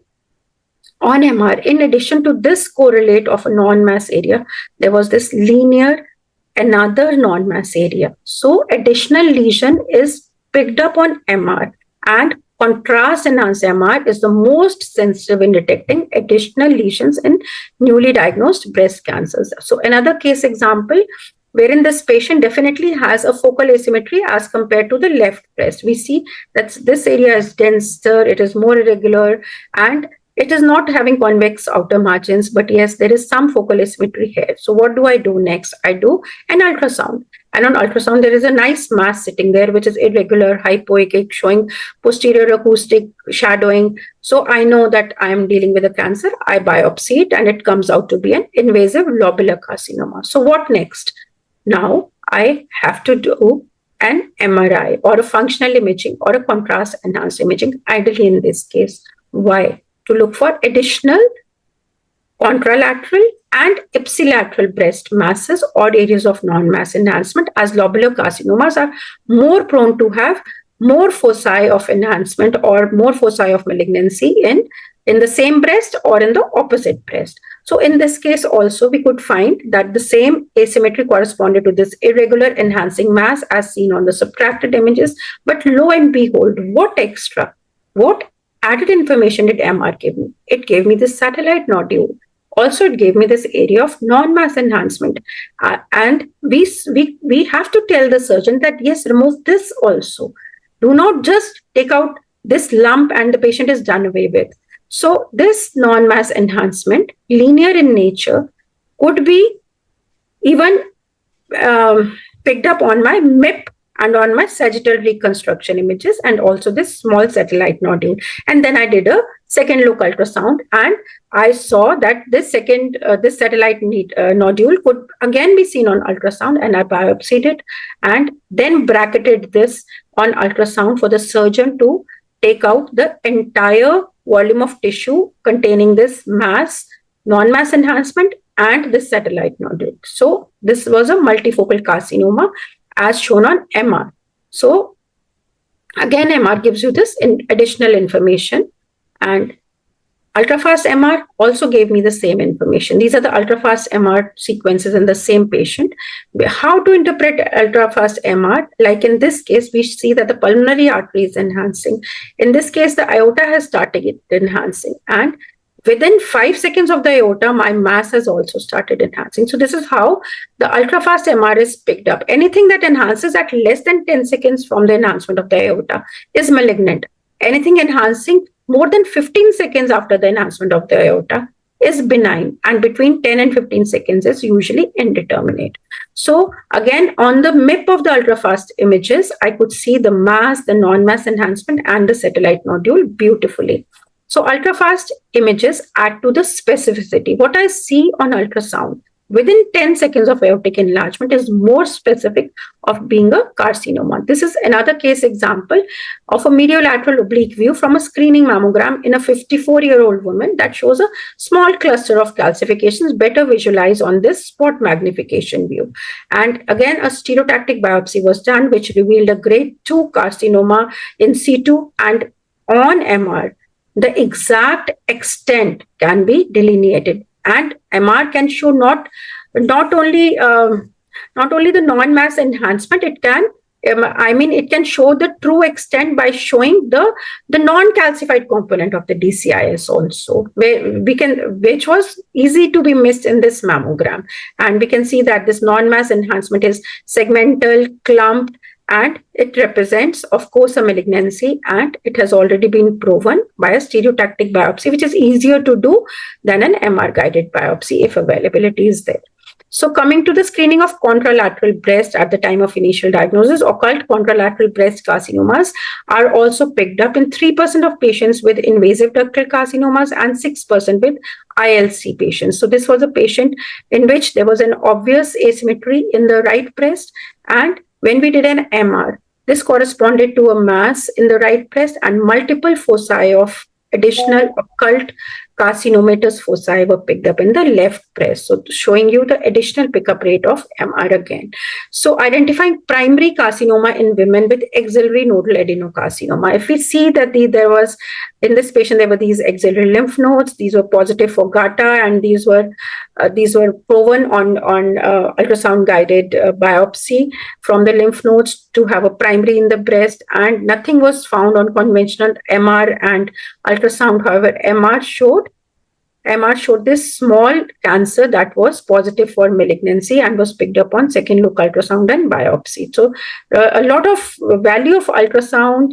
on MR, in addition to this correlate of a non-mass area, there was this linear, another non-mass area. So additional lesion is picked up on MR, and contrast-enhanced MR is the most sensitive in detecting additional lesions in newly diagnosed breast cancers. So another case example, wherein this patient definitely has a focal asymmetry as compared to the left breast. We see that this area is denser, it is more irregular, and it is not having convex outer margins, but yes, there is some focal asymmetry here. So what do I do next? I do an ultrasound. And on ultrasound, there is a nice mass sitting there, which is irregular, hypoechic, showing posterior acoustic shadowing. So I know that I am dealing with a cancer. I biopsy it, and it comes out to be an invasive lobular carcinoma. So what next? Now I have to do an MRI or a functional imaging or a contrast enhanced imaging, ideally in this case. Why? To look for additional contralateral and ipsilateral breast masses or areas of non-mass enhancement, as lobular carcinomas are more prone to have more foci of enhancement or more foci of malignancy in the same breast or in the opposite breast. So in this case also, we could find that the same asymmetry corresponded to this irregular enhancing mass as seen on the subtracted images. But lo and behold, what added information did MR give me? It gave me this satellite nodule. Also, it gave me this area of non-mass enhancement. And we have to tell the surgeon that, yes, remove this also. Do not just take out this lump and the patient is done away with. So this non-mass enhancement, linear in nature, could be even picked up on my MIP and on my sagittal reconstruction images, and also this small satellite nodule. And then I did a second look ultrasound, and I saw that this satellite nodule could again be seen on ultrasound, and I biopsied it and then bracketed this on ultrasound for the surgeon to take out the entire volume of tissue containing this non-mass enhancement and this satellite nodule. So this was a multifocal carcinoma as shown on MR. So again, MR gives you this additional information, and Ultrafast MR also gave me the same information. These are the ultrafast MR sequences in the same patient. How to interpret ultrafast MR? Like in this case, we see that the pulmonary artery is enhancing. In this case, the aorta has started enhancing. And within 5 seconds of the aorta, my mass has also started enhancing. So this is how the ultrafast MR is picked up. Anything that enhances at less than 10 seconds from the enhancement of the aorta is malignant. Anything enhancing more than 15 seconds after the enhancement of the aorta is benign, and between 10 and 15 seconds is usually indeterminate. So again, on the MIP of the ultrafast images, I could see the mass, the non-mass enhancement, and the satellite nodule beautifully. So ultrafast images add to the specificity. What I see on ultrasound within 10 seconds of aortic enlargement is more specific of being a carcinoma. This is another case example of a mediolateral oblique view from a screening mammogram in a 54-year-old woman that shows a small cluster of calcifications better visualized on this spot magnification view. And again, a stereotactic biopsy was done, which revealed a grade 2 carcinoma in situ, and on MR, the exact extent can be delineated. And MR can show not only the non-mass enhancement, it can show the true extent by showing the non-calcified component of the DCIS also, which was easy to be missed in this mammogram. And we can see that this non-mass enhancement is segmental, clumped, and it represents, of course, a malignancy, and it has already been proven by a stereotactic biopsy, which is easier to do than an MR-guided biopsy if availability is there. So coming to the screening of contralateral breast at the time of initial diagnosis, occult contralateral breast carcinomas are also picked up in 3% of patients with invasive ductal carcinomas and 6% with ILC patients. So this was a patient in which there was an obvious asymmetry in the right breast, and when we did an MR, this corresponded to a mass in the right breast, and multiple foci of additional occult carcinomatous foci were picked up in the left breast. So showing you the additional pickup rate of MR again. So identifying primary carcinoma in women with axillary nodal adenocarcinoma. If we see that there was, in this patient, there were these axillary lymph nodes. These were positive for GATA, and these were proven on ultrasound guided biopsy from the lymph nodes to have a primary in the breast, and nothing was found on conventional MR and ultrasound. However, MR showed this small cancer that was positive for malignancy and was picked up on second look ultrasound and biopsy. So a lot of value of ultrasound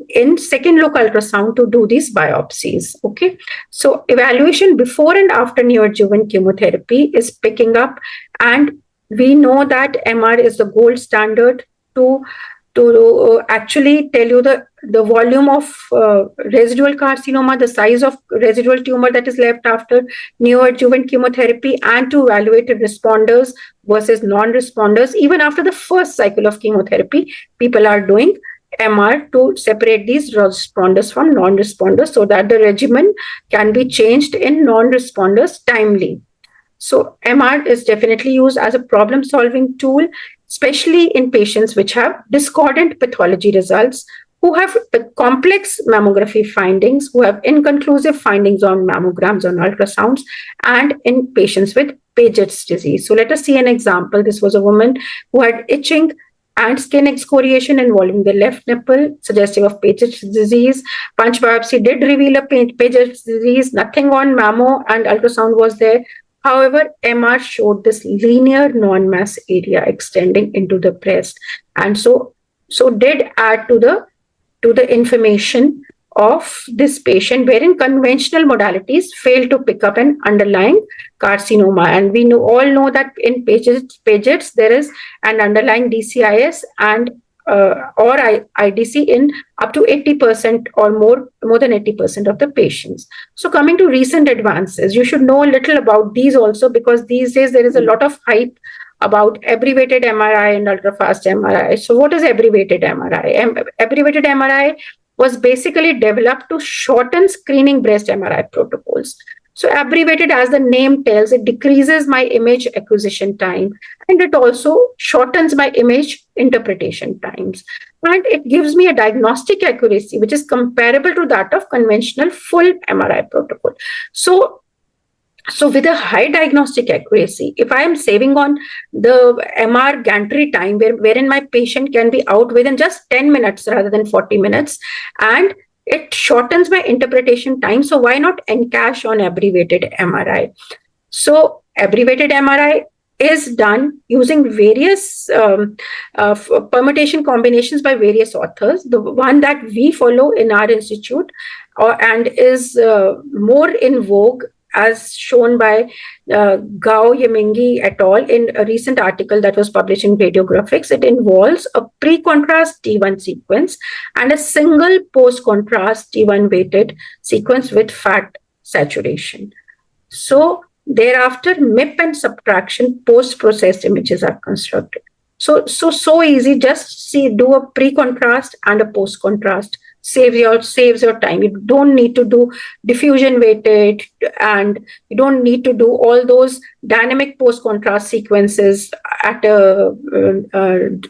in second look ultrasound to do these biopsies. Okay, so evaluation before and after neoadjuvant chemotherapy is picking up, and we know that MR is the gold standard to actually tell you the volume of residual carcinoma, the size of residual tumor that is left after neoadjuvant chemotherapy, and to evaluate responders versus non-responders. Even after the first cycle of chemotherapy, people are doing MR to separate these responders from non-responders so that the regimen can be changed in non-responders timely. So MR is definitely used as a problem-solving tool, especially in patients which have discordant pathology results, who have complex mammography findings, who have inconclusive findings on mammograms, on ultrasounds, and in patients with Paget's disease. So let us see an example. This was a woman who had itching and skin excoriation involving the left nipple, suggestive of Paget's disease. Punch biopsy did reveal a Paget's disease. Nothing on mammo and ultrasound was there. However, MR showed this linear non-mass area extending into the breast, and so did add to the information of this patient, wherein conventional modalities fail to pick up an underlying carcinoma. And we all know that in Paget's there is an underlying DCIS and or IDC in up to 80% or more than 80% of the patients. So coming to recent advances, you should know a little about these also, because these days there is a lot of hype about abbreviated MRI and ultrafast MRI. So what is abbreviated MRI? Abbreviated MRI was basically developed to shorten screening breast MRI protocols. So abbreviated, as the name tells, it decreases my image acquisition time, and it also shortens my image interpretation times. And it gives me a diagnostic accuracy, which is comparable to that of conventional full MRI protocol. So with a high diagnostic accuracy, if I am saving on the MR gantry time, wherein my patient can be out within just 10 minutes rather than 40 minutes, and it shortens my interpretation time, so why not encash on abbreviated MRI? So abbreviated MRI is done using various permutation combinations by various authors. The one that we follow in our institute and is more in vogue, as shown by Gao Yemingi et al. In a recent article that was published in Radiographics. It involves a pre-contrast T1 sequence and a single post-contrast T1 weighted sequence with fat saturation. So thereafter, MIP and subtraction post-processed images are constructed. So easy. Just do a pre-contrast and a post-contrast. Saves your time. You don't need to do diffusion weighted, and you don't need to do all those dynamic post-contrast sequences at a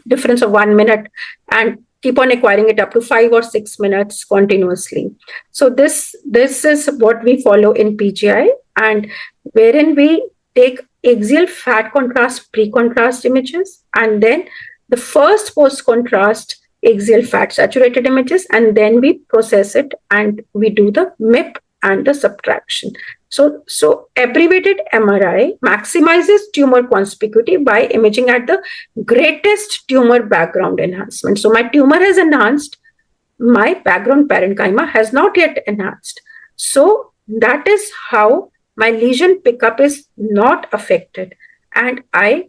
difference of 1 minute and keep on acquiring it up to 5 or 6 minutes continuously. So this is what we follow in PGI, and wherein we take axial fat contrast pre-contrast images, and then the first post-contrast axial fat saturated images, and then we process it and we do the MIP and the subtraction. So abbreviated MRI maximizes tumor conspicuity by imaging at the greatest tumor background enhancement. So my tumor has enhanced, my background parenchyma has not yet enhanced. So that is how my lesion pickup is not affected, and I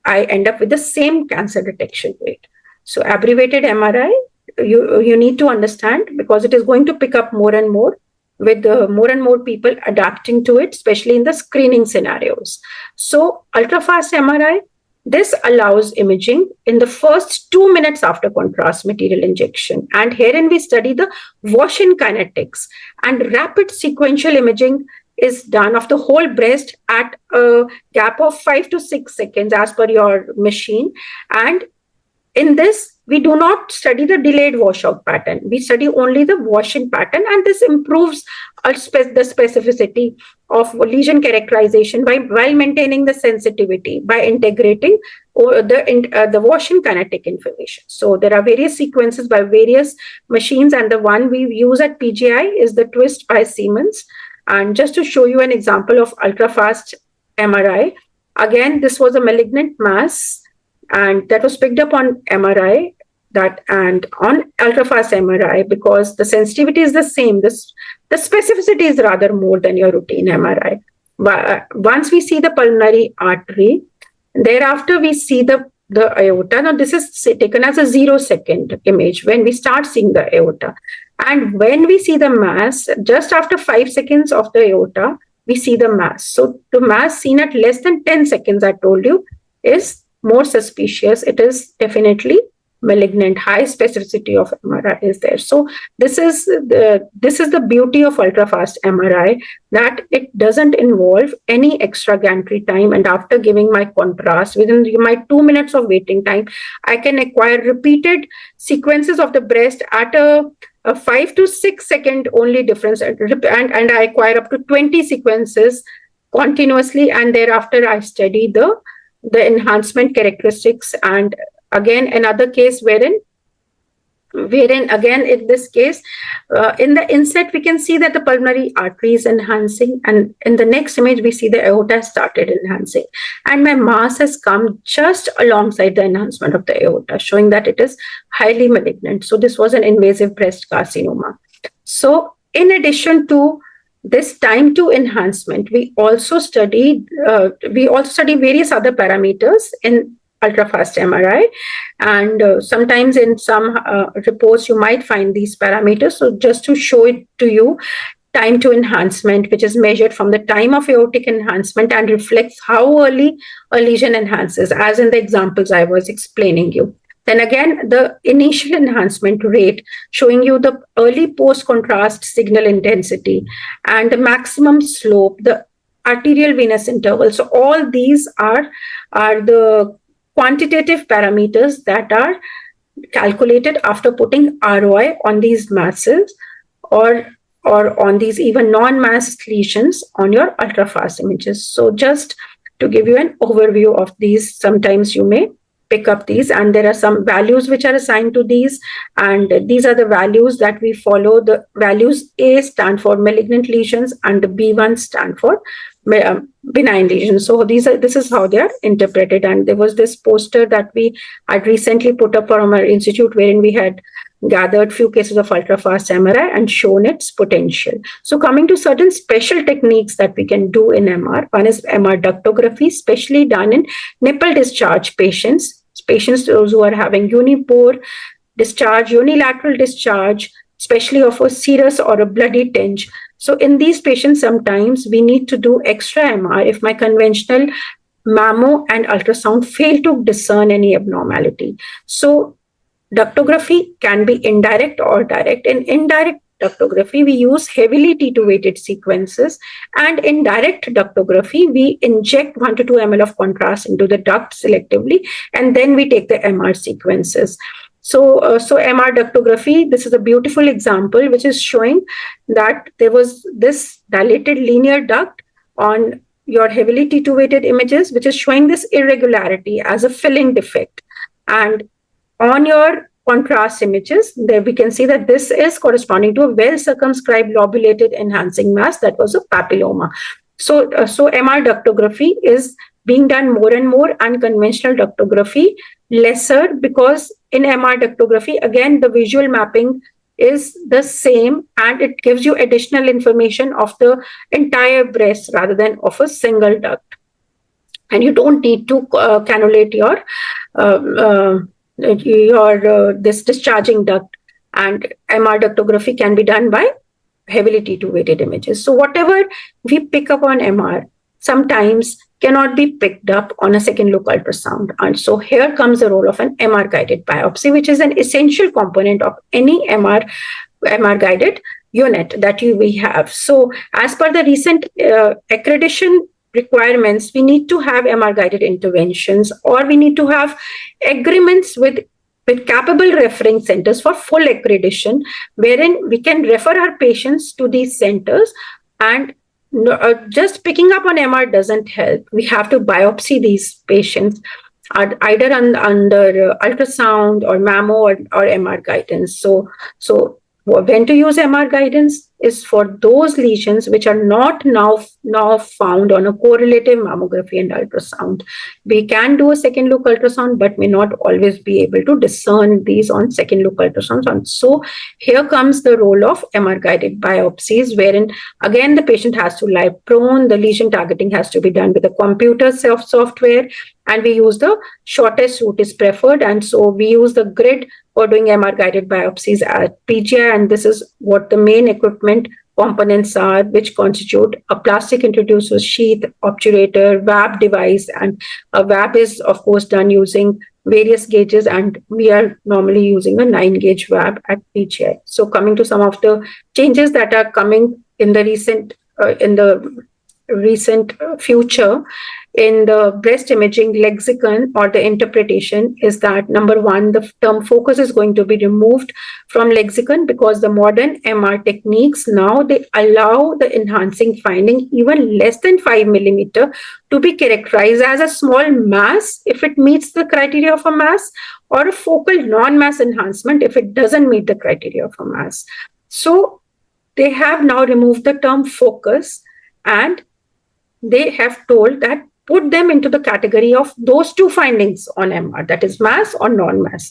end up with the same cancer detection rate. So abbreviated MRI, you need to understand, because it is going to pick up more and more with more and more people adapting to it, especially in the screening scenarios. So ultra-fast MRI, this allows imaging in the first 2 minutes after contrast material injection. And herein we study the wash-in kinetics, and rapid sequential imaging is done of the whole breast at a gap of 5 to 6 seconds as per your machine. And in this, we do not study the delayed washout pattern. We study only the wash-in pattern, and this improves the specificity of lesion characterization while maintaining the sensitivity by integrating the wash-in kinetic information. So there are various sequences by various machines, and the one we use at PGI is the Twist by Siemens. And just to show you an example of ultra-fast MRI, again, this was a malignant mass, and that was picked up on MRI, and on ultra-fast MRI, because the sensitivity is the same, the specificity is rather more than your routine MRI. Once we see the pulmonary artery, thereafter we see the aorta. Now this is taken as a 0-second image when we start seeing the aorta. And when we see the mass, just after 5 seconds of the aorta, we see the mass. So the mass seen at less than 10 seconds, I told you, is more suspicious. It is definitely malignant. High specificity of MRI is there. So this is the beauty of ultra-fast MRI, that it doesn't involve any extra gantry time. And after giving my contrast, within my 2 minutes of waiting time, I can acquire repeated sequences of the breast at a 5 to 6 second only difference, and I acquire up to 20 sequences continuously, and thereafter I study the enhancement characteristics. And again, another case wherein again, in this case, in the inset, we can see that the pulmonary artery is enhancing, and in the next image, we see the aorta started enhancing, and my mass has come just alongside the enhancement of the aorta, showing that it is highly malignant. So this was an invasive breast carcinoma. So in addition to this time to enhancement, we also study various other parameters in ultra-fast MRI, and sometimes in some reports you might find these parameters. So just to show it to you, time to enhancement, which is measured from the time of aortic enhancement and reflects how early a lesion enhances, as in the examples I was explaining you. Then again, the initial enhancement rate showing you the early post-contrast signal intensity and the maximum slope, the arterial venous interval. So all these are the quantitative parameters that are calculated after putting ROI on these masses or on these even non-mass lesions on your ultrafast images. So just to give you an overview of these, sometimes you may pick up these, and there are some values which are assigned to these, and these are the values that we follow. The values A stand for malignant lesions and the B1 stand for benign lesions. So this is how they are interpreted. And there was this poster that we had recently put up from our institute, wherein we had gathered few cases of ultrafast MRI and shown its potential. So coming to certain special techniques that we can do in MR, one is MR ductography, especially done in nipple discharge patients those who are having unipore discharge, unilateral discharge, especially of a serous or a bloody tinge. So in these patients, sometimes we need to do extra MR if my conventional mammo and ultrasound fail to discern any abnormality. So ductography can be indirect or direct. In indirect ductography, we use heavily T2 weighted sequences, and in direct ductography, we inject 1 to 2 ml of contrast into the duct selectively, and then we take the MR sequences. So MR ductography, this is a beautiful example which is showing that there was this dilated linear duct on your heavily T2 weighted images, which is showing this irregularity as a filling defect. And on your contrast images, there we can see that this is corresponding to a well-circumscribed lobulated enhancing mass that was a papilloma. So MR ductography is being done more and more, and conventional ductography lesser, because in MR ductography, again, the visual mapping is the same and it gives you additional information of the entire breast rather than of a single duct. And you don't need to cannulate this discharging duct, and MR ductography can be done by heavily T2 weighted images. So whatever we pick up on MR sometimes cannot be picked up on a second look ultrasound. And so here comes the role of an MR guided biopsy, which is an essential component of any MR guided unit that we have. So as per the recent accreditation requirements, we need to have MR guided interventions, or we need to have agreements with capable referring centers for full accreditation, wherein we can refer our patients to these centers. And just picking up on MR doesn't help. We have to biopsy these patients either under ultrasound or mammo or MR guidance. So when to use MR guidance is for those lesions which are not now found on a correlative mammography and ultrasound. We can do a second look ultrasound, but may not always be able to discern these on second look ultrasounds. And so here comes the role of MR guided biopsies, wherein again the patient has to lie prone, the lesion targeting has to be done with a computer software, and we use the shortest route is preferred. And so we use the grid for doing MR guided biopsies at PGI, and this is what the main equipment components are, which constitute a plastic introducer sheath, obturator, VAB device, and a VAB is of course done using various gauges, and we are normally using a 9-gauge VAB at PGI. So coming to some of the changes that are coming in the recent future in the breast imaging lexicon or the interpretation is that, number one, the term focus is going to be removed from lexicon, because the modern MR techniques now, they allow the enhancing finding even less than 5 millimeter to be characterized as a small mass if it meets the criteria of a mass, or a focal non-mass enhancement if it doesn't meet the criteria of a mass. So they have now removed the term focus, and they have told that put them into the category of those two findings on MR, that is mass or non-mass,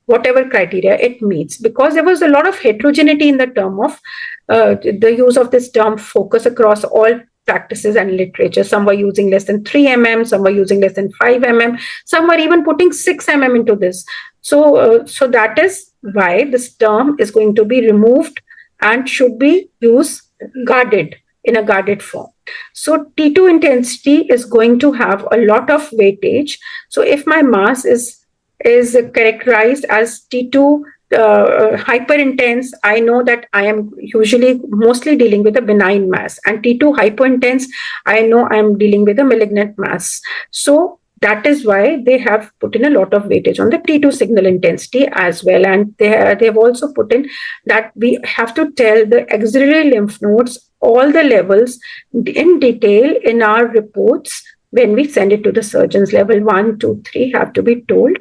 whatever criteria it meets, because there was a lot of heterogeneity in the term of the use of this term focus across all practices and literature. Some were using less than 3 mm, some were using less than 5 mm, some were even putting 6 mm into this. So that is why this term is going to be removed and should be used guarded, in a guarded form. So T2 intensity is going to have a lot of weightage. So if my mass is is characterized as T2 hyper intense. I know that I am usually mostly dealing with a benign mass, and T2 hyper intense, I know I'm dealing with a malignant mass. So that is why they have put in a lot of weightage on the T2 signal intensity as well. And they've also put in that we have to tell the axillary lymph nodes all the levels in detail in our reports when we send it to the surgeons. Level 1, 2, 3 have to be told.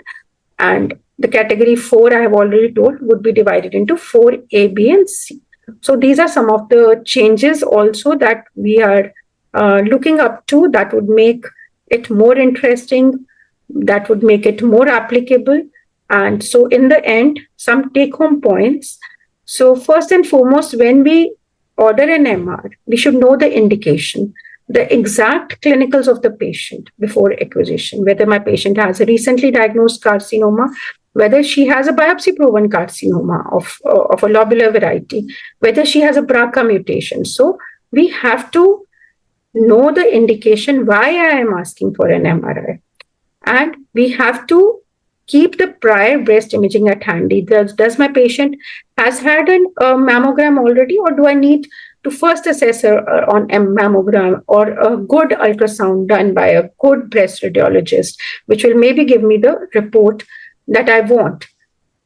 And the category 4, I have already told, would be divided into 4 A, B, and C. So these are some of the changes also that we are looking up to, that would make it more interesting, that would make it more applicable. And so in the end, some take-home points. So first and foremost, when we order an MR, we should know the indication, the exact clinicals of the patient before acquisition, whether my patient has a recently diagnosed carcinoma, whether she has a biopsy-proven carcinoma of a lobular variety, whether she has a BRCA mutation. So we have to know the indication why I am asking for an MRI. And we have to keep the prior breast imaging at handy. Does my patient has had a mammogram already, or do I need to first assess her on a mammogram or a good ultrasound done by a good breast radiologist, which will maybe give me the report that I want.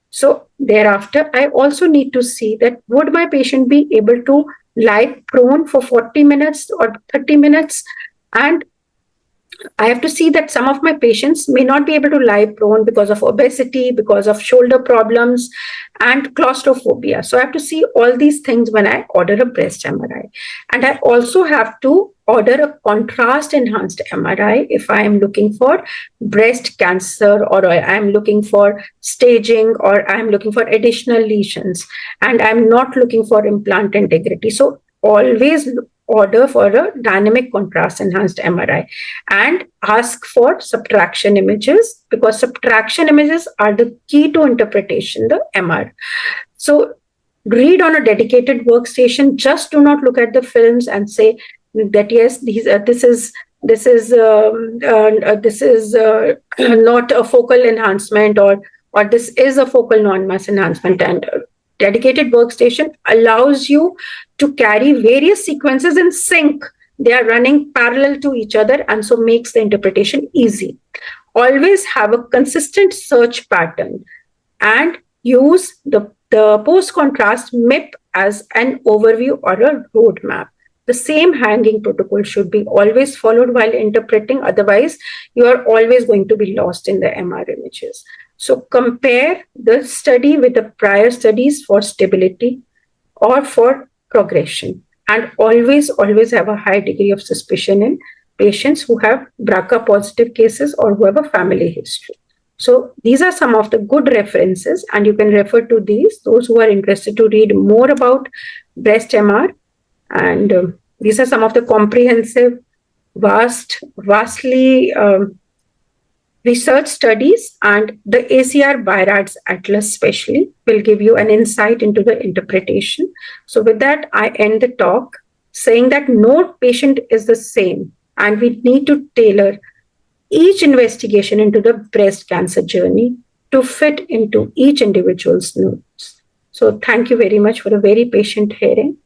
So thereafter, I also need to see that would my patient be able to lie prone for 40 minutes or 30 minutes. And I have to see that some of my patients may not be able to lie prone because of obesity, because of shoulder problems and claustrophobia. So I have to see all these things when I order a breast MRI. And I also have to order a contrast enhanced MRI if I am looking for breast cancer, or I am looking for staging, or I am looking for additional lesions, and I'm not looking for implant integrity. So always order for a dynamic contrast enhanced MRI and ask for subtraction images, because subtraction images are the key to interpretation the MR. So read on a dedicated workstation. Just do not look at the films and say that yes, this is not a focal enhancement, or this is a focal non-mass enhancement. And dedicated workstation allows you to carry various sequences in sync. They are running parallel to each other, and so makes the interpretation easy. Always have a consistent search pattern and use the post-contrast MIP as an overview or a roadmap. The same hanging protocol should be always followed while interpreting. Otherwise, you are always going to be lost in the MR images. So compare the study with the prior studies for stability or for progression. And always have a high degree of suspicion in patients who have BRCA positive cases or who have a family history. So these are some of the good references, and you can refer to these, those who are interested to read more about breast MR. And these are some of the comprehensive, vastly research studies, and the ACR BIRADS Atlas especially will give you an insight into the interpretation. So with that, I end the talk saying that no patient is the same, and we need to tailor each investigation into the breast cancer journey to fit into each individual's needs. So thank you very much for a very patient hearing.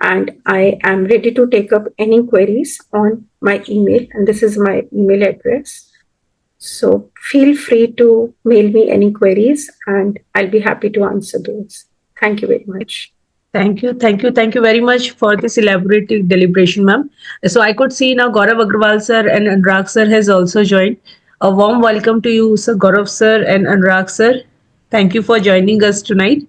And I am ready to take up any queries on my email. And this is my email address. So feel free to mail me any queries, and I'll be happy to answer those. Thank you very much. Thank you very much for this elaborate deliberation, ma'am. So I could see now Gaurav Agrawal sir and Anurag sir has also joined. A warm welcome to you, sir, Gaurav sir and Anurag sir. Thank you for joining us tonight.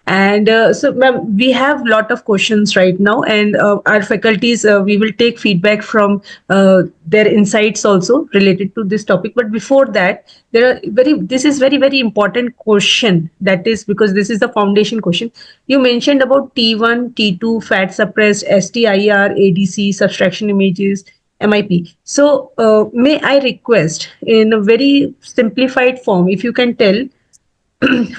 And so, ma'am, we have a lot of questions right now, and our faculties, we will take feedback from their insights also related to this topic. But before that, this is very important question. That is because this is the foundation question. You mentioned about T1, T2, fat suppressed, STIR, ADC, subtraction images, MIP. So, may I request in a very simplified form, if you can tell.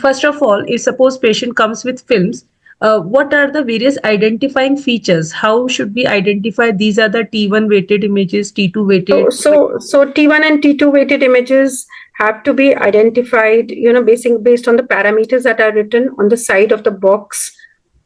First of all, if suppose patient comes with films, what are the various identifying features? How should we identify these are the T1 weighted images, T2 weighted? So T1 and T2 weighted images have to be identified, based on the parameters that are written on the side of the box.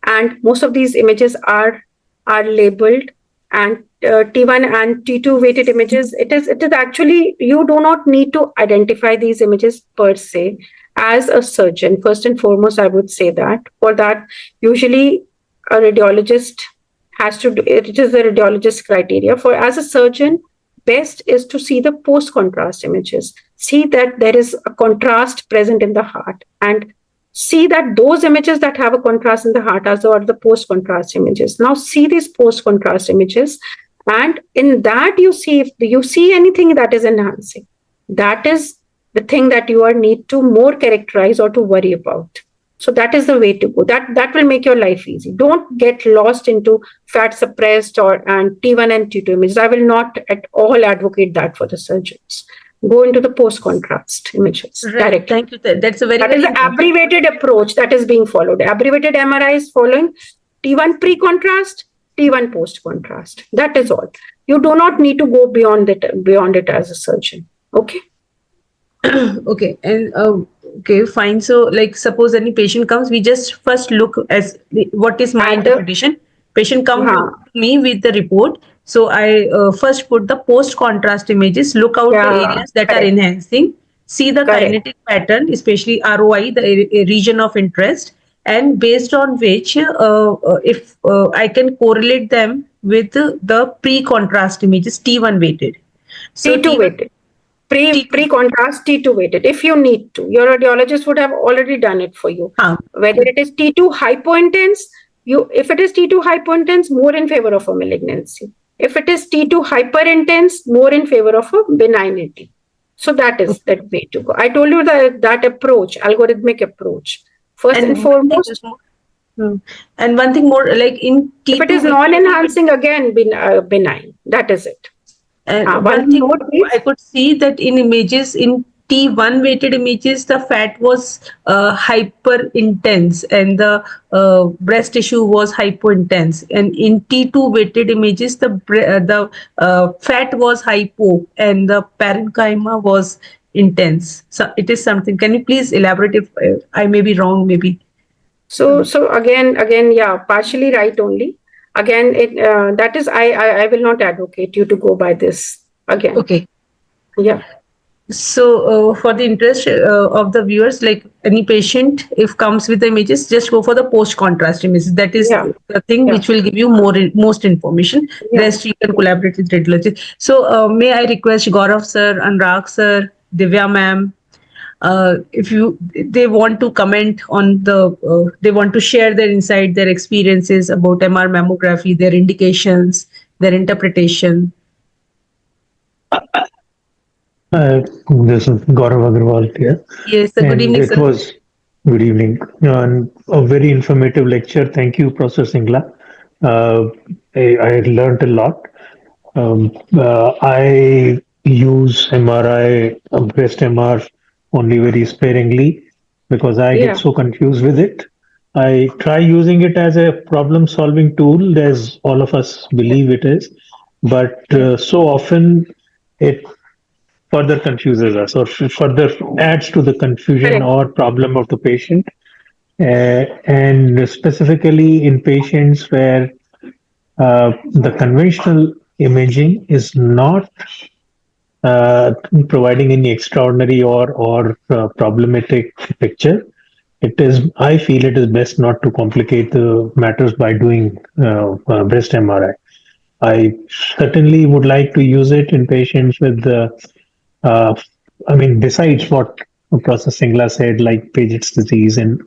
And most of these images are labeled, and T1 and T2 weighted images, it is actually, you do not need to identify these images per se as a surgeon. First and foremost, I would say that for that, usually a radiologist has to do it. It is the radiologist criteria. For as a surgeon, best is to see the post contrast images, see that there is a contrast present in the heart, and see that those images that have a contrast in the heart are the post contrast images. Now see these post contrast images, and in that you see, if you see anything that is enhancing, that is the thing that you need to more characterize or to worry about. So that is the way to go. That will make your life easy. Don't get lost into fat suppressed and T1 and T2 images. I will not at all advocate that for the surgeons. Go into the post contrast images directly. Thank you. That's a that is an abbreviated approach that is being followed. Abbreviated MRI is following T1 pre contrast, T1 post contrast. That is all. You do not need to go beyond it as a surgeon. Okay. Okay. And okay, fine. So, like, suppose any patient comes, we just first look as what is my interpretation. Patient comes to me with the report. So I first put the post contrast images, look out the areas that are enhancing, see the kinetic pattern, especially ROI, the region of interest, and based on which, if I can correlate them with the pre-contrast images, T1 weighted. So T2 weighted. Pre-contrast T2 weighted. If you need to, your radiologist would have already done it for you. Whether it is T2 hypointense, if it is T2 hypointense, more in favor of a malignancy. If it is T2 hyperintense, more in favor of a benignity. So that is that way to go. I told you that approach, algorithmic approach. First and foremost. And one thing more, like in T2, if it is non-enhancing, again benign. That is it. And one thing I could see that in images, in T1 weighted images, the fat was hyper intense and the breast tissue was hypo intense. And in T2 weighted images, the fat was hypo and the parenchyma was intense. So it is something. Can you please elaborate if I may be wrong, maybe? So again, yeah, partially right only. Again, that is, I will not advocate you to go by this again. Okay. Yeah. So for the interest of the viewers, like any patient, if comes with the images, just go for the post contrast images. That is the thing which will give you most information. Rest you can collaborate with radiologists. So may I request Gaurav sir, Anurag sir, Divya ma'am, if they want to comment on they want to share their insight, their experiences about MR mammography, their indications, their interpretation. This is Gaurav Agarwal here. Yes, good evening, sir. It was good evening. A very informative lecture. Thank you, Professor Singla. I learned a lot. I use MRI, breast MR, only very sparingly because I get so confused with it. I try using it as a problem-solving tool, as all of us believe it is, but so often it further confuses us or further adds to the confusion or problem of the patient. And specifically in patients where the conventional imaging is not providing any extraordinary or problematic picture, I feel it is best not to complicate the matters by doing breast MRI. I certainly would like to use it in patients with besides what Professor Singla said, like Paget's disease, and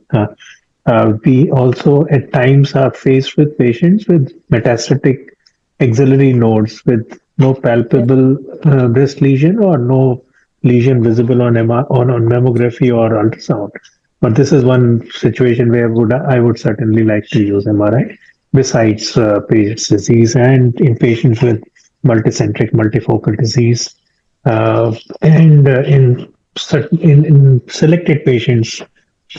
we also at times are faced with patients with metastatic axillary nodes with no palpable breast lesion or no lesion visible on mammography or ultrasound. But this is one situation where I would certainly like to use MRI besides Paget's disease and in patients with multicentric multifocal disease. And in selected patients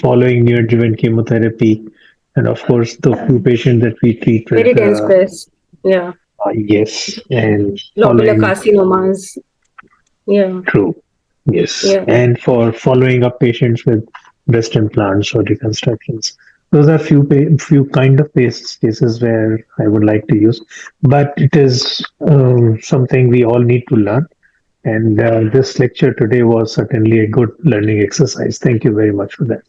following neoadjuvant chemotherapy, and of course the few patients that we treat with very dense breast, yes, and lobular carcinomas, true. Yes, Yeah. and for following up patients with breast implants or reconstructions. Those are few kind of cases where I would like to use, but it is something we all need to learn. And this lecture today was certainly a good learning exercise. Thank you very much for that.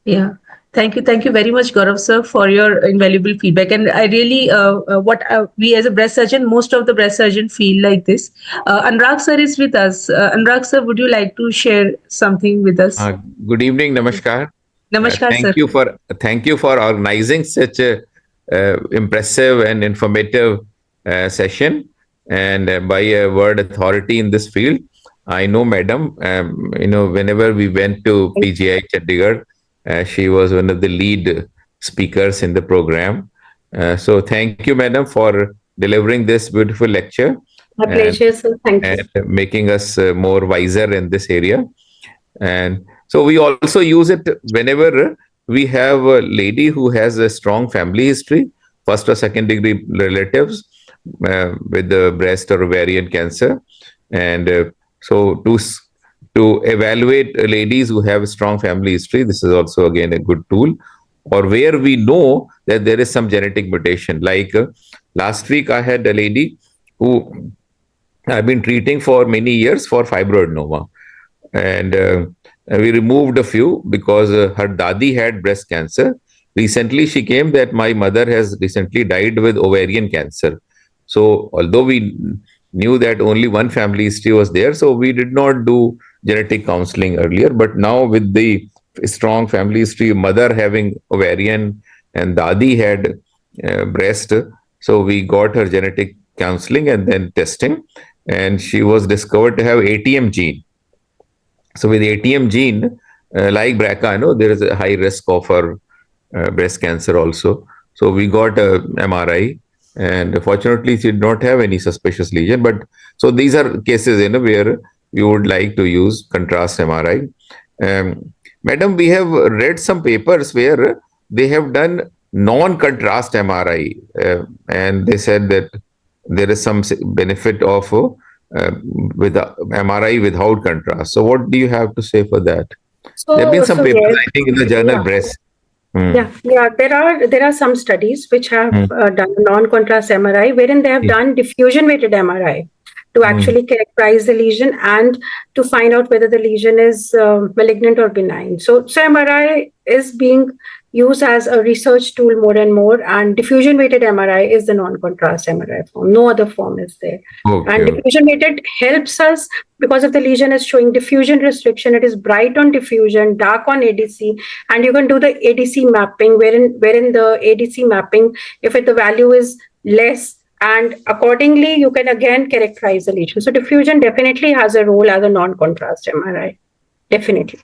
Yeah. Thank you very much, Gaurav sir, for your invaluable feedback. And I really, what we as a breast surgeon, most of the breast surgeon feel like this. Anurag sir is with us. Anurag sir, would you like to share something with us? Uh, Good evening, Namaskar. Namaskar, Thank sir. you for organizing such a impressive and informative session, and by a word authority in this field. I know, madam. Whenever we went to PGI Chandigarh, she was one of the lead speakers in the program. So thank you, madam, for delivering this beautiful lecture My and, pleasure, sir. Thank you. and making us more wiser in this area. And so we also use it whenever we have a lady who has a strong family history, first or second degree relatives with the breast or ovarian cancer. And so to evaluate ladies who have a strong family history, this is also again a good tool. Or where we know that there is some genetic mutation. Like last week, I had a lady who I've been treating for many years for fibroadenoma, and we removed a few because her dadi had breast cancer. Recently she came that my mother has recently died with ovarian cancer. So although we knew that only one family history was there, so we did not do genetic counseling earlier, but now with the strong family history, mother having ovarian and dadi had breast, so we got her genetic counseling and then testing, and she was discovered to have ATM gene. So with ATM gene, like BRCA, I know there is a high risk of her breast cancer also. So we got a MRI, and fortunately, she did not have any suspicious lesion. But so these are cases, where we would like to use contrast MRI. Madam, we have read some papers where they have done non-contrast MRI, and they said that there is some benefit of with MRI without contrast. So, what do you have to say for that? There have been some papers, Yes, I think, in the journal yeah. Breast. Hmm. Yeah. There are some studies which have Hmm. done non-contrast MRI, wherein they have Yeah. done diffusion-weighted MRI to Hmm. actually characterize the lesion and to find out whether the lesion is malignant or benign. So MRI is being used as a research tool more and more, and diffusion-weighted MRI is the non-contrast MRI form. No other form is there. And Okay. diffusion-weighted helps us because if the lesion is showing diffusion restriction, it is bright on diffusion, dark on ADC, and you can do the ADC mapping, wherein the ADC mapping, if the value is less, and accordingly you can again characterize the lesion. So diffusion definitely has a role as a non-contrast MRI. Definitely.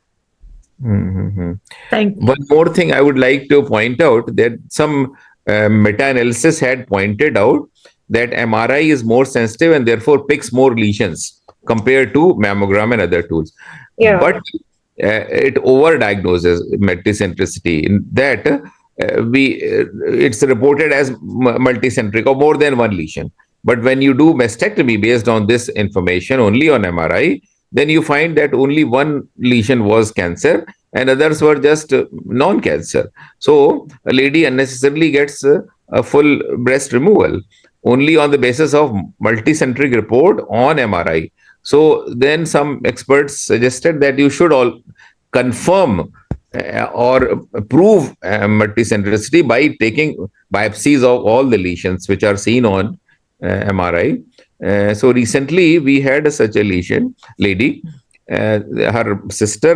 Mm-hmm. Thank you. One more thing I would like to point out that some meta-analysis had pointed out that MRI is more sensitive and therefore picks more lesions compared to mammogram and other tools. Yeah. But it overdiagnoses multicentricity in that it's reported as multicentric or more than one lesion. But when you do mastectomy based on this information only on MRI, then you find that only one lesion was cancer and others were just non-cancer. So a lady unnecessarily gets a full breast removal only on the basis of multicentric report on MRI. So then some experts suggested that you should all confirm or prove multicentricity by taking biopsies of all the lesions which are seen on MRI. So recently we had such a lady. Her sister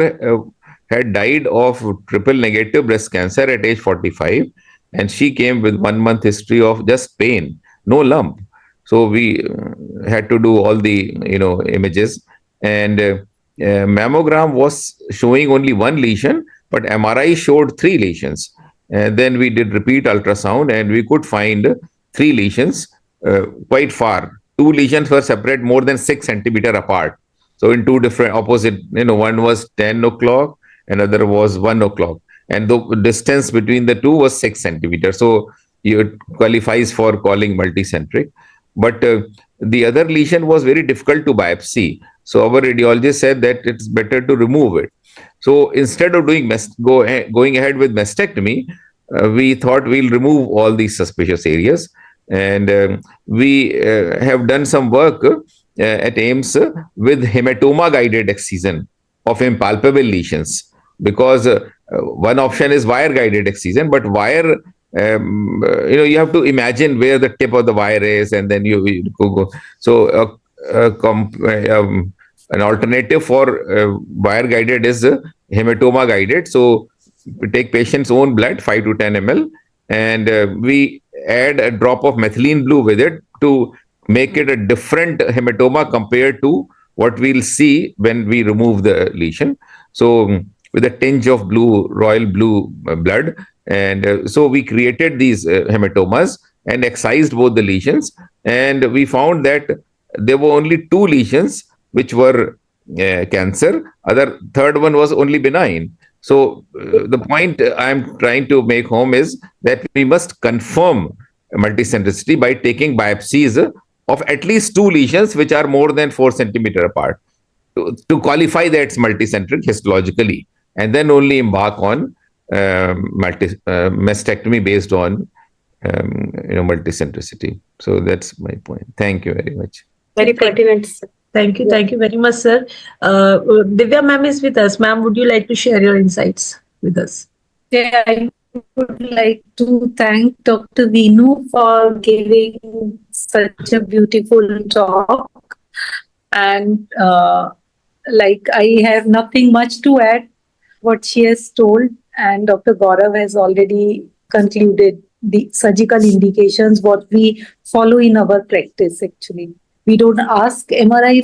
had died of triple negative breast cancer at age 45, and she came with 1 month history of just pain, no lump. So we had to do all the images, and mammogram was showing only one lesion, but MRI showed three lesions. And then we did repeat ultrasound, and we could find three lesions quite far. Two lesions were separate more than 6 centimeter apart. So in two different opposite, one was 10 o'clock, another was 1 o'clock, and the distance between the two was 6 centimeters. So it qualifies for calling multicentric. But the other lesion was very difficult to biopsy. So our radiologist said that it's better to remove it. So instead of doing going ahead with mastectomy, we thought we'll remove all these suspicious areas. And we have done some work at AIMS with hematoma guided excision of impalpable lesions, because one option is wire guided excision, but wire, you have to imagine where the tip of the wire is, and then you go. So an alternative for wire guided is hematoma guided. So we take patient's own blood, 5 to 10 ml, and we add a drop of methylene blue with it to make it a different hematoma compared to what we'll see when we remove the lesion. So with a tinge of blue, royal blue blood. And so we created these hematomas and excised both the lesions. And we found that there were only 2 lesions which were cancer. Third one was only benign. So the point I'm trying to make home is that we must confirm multicentricity by taking biopsies of at least 2 lesions which are more than 4 centimeter apart to qualify that it's multicentric histologically, and then only embark on mastectomy based on multicentricity. So that's my point. Thank you very much. Very pertinent. Thank you. Thank you very much, sir. Divya ma'am is with us. Ma'am, would you like to share your insights with us? Yeah, I would like to thank Dr. Veenu for giving such a beautiful talk. And I have nothing much to add what she has told. And Dr. Gaurav has already concluded the surgical indications, what we follow in our practice actually. We don't ask MRI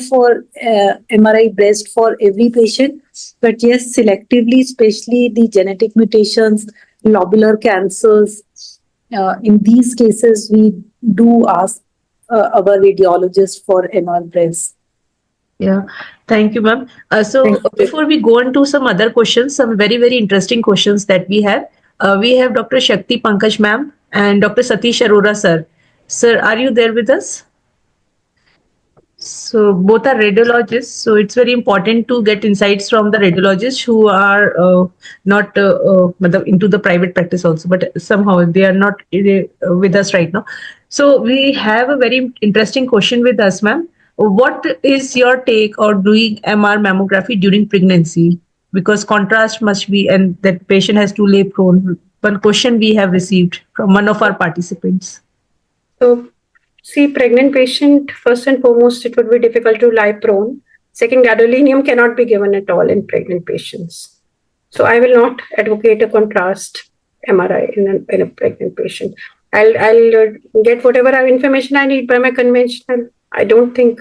breast for every patient, but yes, selectively, especially the genetic mutations, lobular cancers. In these cases, we do ask our radiologist for MR breast. Yeah, thank you, ma'am. So before we go on to some other questions, some very, very interesting questions that we have Dr. Shakti Pankaj ma'am and Dr. Satish Arora sir. Sir, are you there with us? So both are radiologists. So it's very important to get insights from the radiologists who are not into the private practice also, but somehow they are not with us right now. So we have a very interesting question with us, ma'am. What is your take on doing MR mammography during pregnancy? Because contrast must be, and that patient has to lay prone. One question we have received from one of our participants. So, see, pregnant patient, first and foremost, it would be difficult to lie prone. Second, gadolinium cannot be given at all in pregnant patients. So I will not advocate a contrast MRI in a pregnant patient. I'll get whatever information I need by my conventional. I don't think,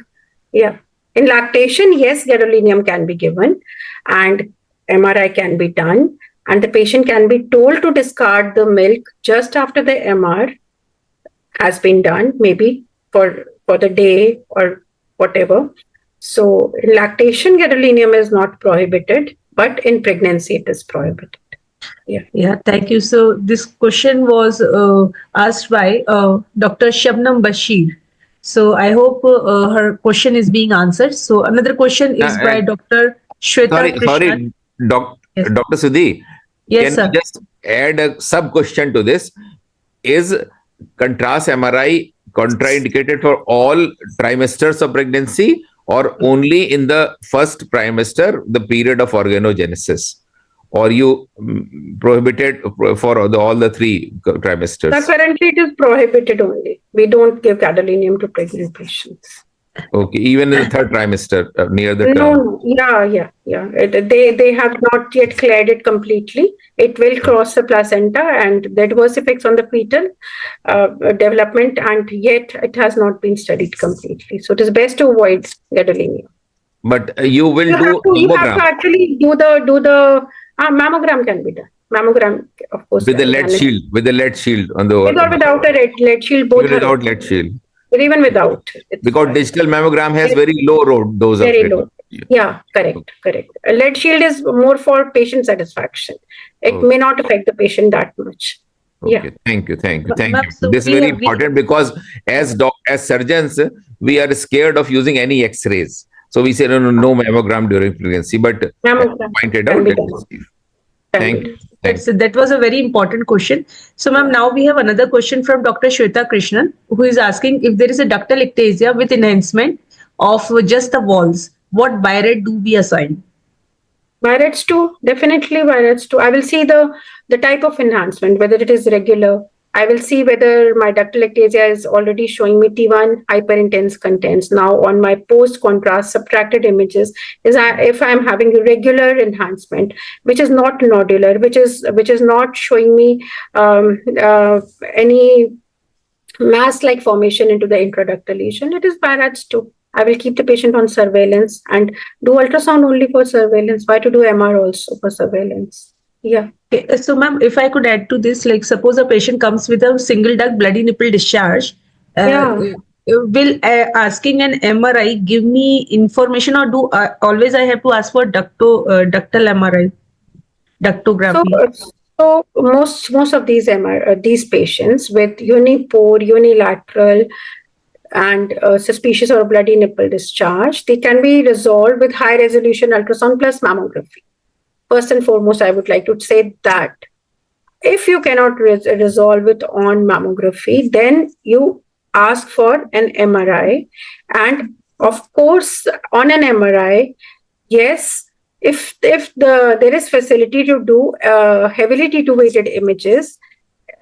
yeah. In lactation, yes, gadolinium can be given and MRI can be done. And the patient can be told to discard the milk just after the MR has been done, maybe for the day or whatever. So in lactation, gadolinium is not prohibited, but in pregnancy, it is prohibited. Yeah, thank you. So this question was asked by Dr. Shabnam Bashir. So I hope her question is being answered. So another question is by Dr. Shweta Krishnan. Yes. Dr. Sudhi, yes, can you just add a sub question to this? Is contrast MRI contraindicated for all trimesters of pregnancy or only in the first trimester, the period of organogenesis? Or you prohibited for all the 3 trimesters? So currently it is prohibited only. We don't give gadolinium to pregnant patients. Okay, even in the 3rd trimester, near the term. No, yeah. They have not yet cleared it completely. It will cross the placenta and the adverse effects on the fetal development, and yet it has not been studied completely. So it is best to avoid gadolinium. But you will you have to actually do the mammogram can be done. Mammogram, of course. With the lead shield, on the. With or without a lead shield, both. Even without lead shield. Even without. Because digital mammogram has very low dose of very low. Yeah, correct. A lead shield is more for patient satisfaction. It may not affect the patient that much. Yeah. Thank you. Ma'am, so This is we very have- we- important because as surgeons, we are scared of using any X-rays. So we say no mammogram during pregnancy. But as Mammogram pointed can out, be that done. is safe. Can Thank be you. done. That was a very important question. So, ma'am, now we have another question from Dr. Shweta Krishnan, who is asking if there is a ductal ectasia with enhancement of just the walls, what BI-RAD do we assign? BI-RADS 2, definitely BI-RADS 2. I will see the type of enhancement, whether it is regular. I will see whether my ductal ectasia is already showing me T1 hyperintense contents. Now on my post-contrast subtracted images, if I'm having a regular enhancement, which is not nodular, which is not showing me any mass-like formation into the intraductal lesion, it is BI-RADS 2. I will keep the patient on surveillance and do ultrasound only for surveillance. Why to do MR also for surveillance? Yeah. Okay, so, ma'am, if I could add to this, like suppose a patient comes with a single duct bloody nipple discharge, will asking an MRI give me information, or do always I have to ask for ductal MRI, ductography? So most of these patients with unipore, unilateral, and suspicious or bloody nipple discharge, they can be resolved with high resolution ultrasound plus mammography. First and foremost, I would like to say that if you cannot resolve it on mammography, then you ask for an MRI. And of course, on an MRI, yes, if there is facility to do heavily T2 weighted images,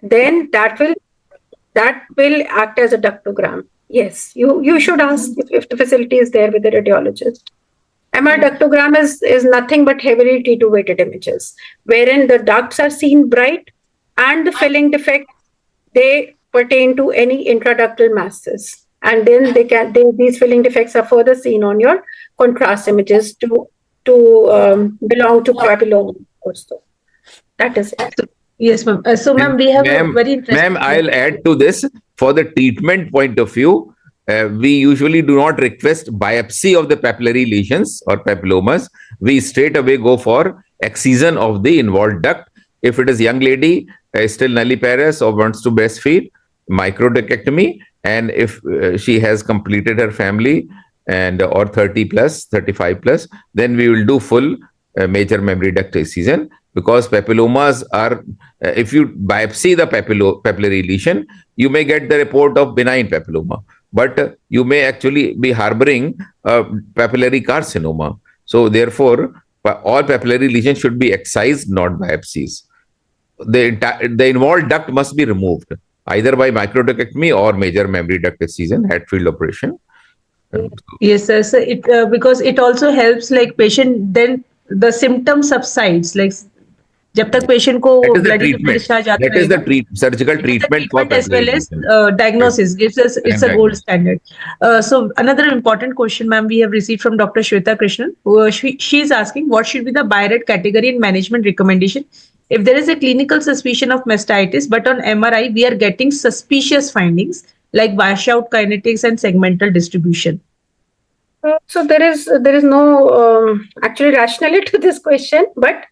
then that will act as a ductogram. Yes, you should ask if the facility is there with the radiologist. MR ductogram is nothing but heavily T2 weighted images, wherein the ducts are seen bright and the filling defect, they pertain to any intraductal masses. And then these filling defects are further seen on your contrast images to belong to papilloma also. That is it. Yes, ma'am. So, ma'am, we have a very interesting. Ma'am, I'll add to this. For the treatment point of view, we usually do not request biopsy of the papillary lesions or papillomas. We straight away go for excision of the involved duct. If it is young lady, still nulliparous or wants to breastfeed, microdectomy. And if she has completed her family and or 30 plus, 35 plus, then we will do full major mammary duct excision. Because papillomas are, if you biopsy the papillary lesion, you may get the report of benign papilloma, but you may actually be harboring papillary carcinoma. So therefore, all papillary lesions should be excised, not biopsies. The involved duct must be removed, either by microdectomy or major mammary duct excision, Hatfield operation. Yes, sir. So because it also helps like patient, then the symptom subsides. Like जब तक patient को bloody nipple discharge आता रहेगा, that is the surgical treatment for as well as diagnosis gives us, it's a gold standard. So another important question, ma'am, we have received from Dr. Shweta Krishnan. She is asking what should be the BI-RAD category and management recommendation if there is a clinical suspicion of mastitis, but on MRI we are getting suspicious findings like washout kinetics and segmental distribution. So there is no actually rationality to this question, but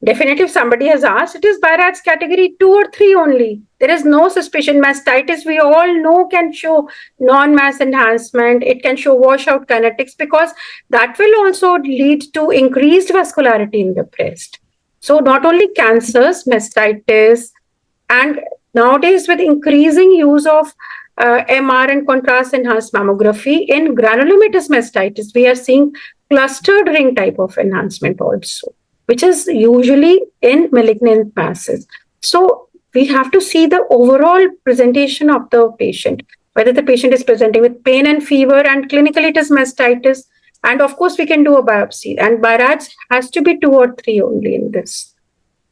definitely if somebody has asked, it is BI-RADS category 2 or 3 only. There is no suspicion. Mastitis, we all know, can show non-mass enhancement. It can show washout kinetics because that will also lead to increased vascularity in the breast. So not only cancers, mastitis, and nowadays with increasing use of MR and contrast enhanced mammography in granulomatous mastitis, we are seeing clustered ring type of enhancement also, which is usually in malignant masses. So we have to see the overall presentation of the patient, whether the patient is presenting with pain and fever and clinically it is mastitis. And of course, we can do a biopsy, and BI-RADS has to be 2 or 3 only in this.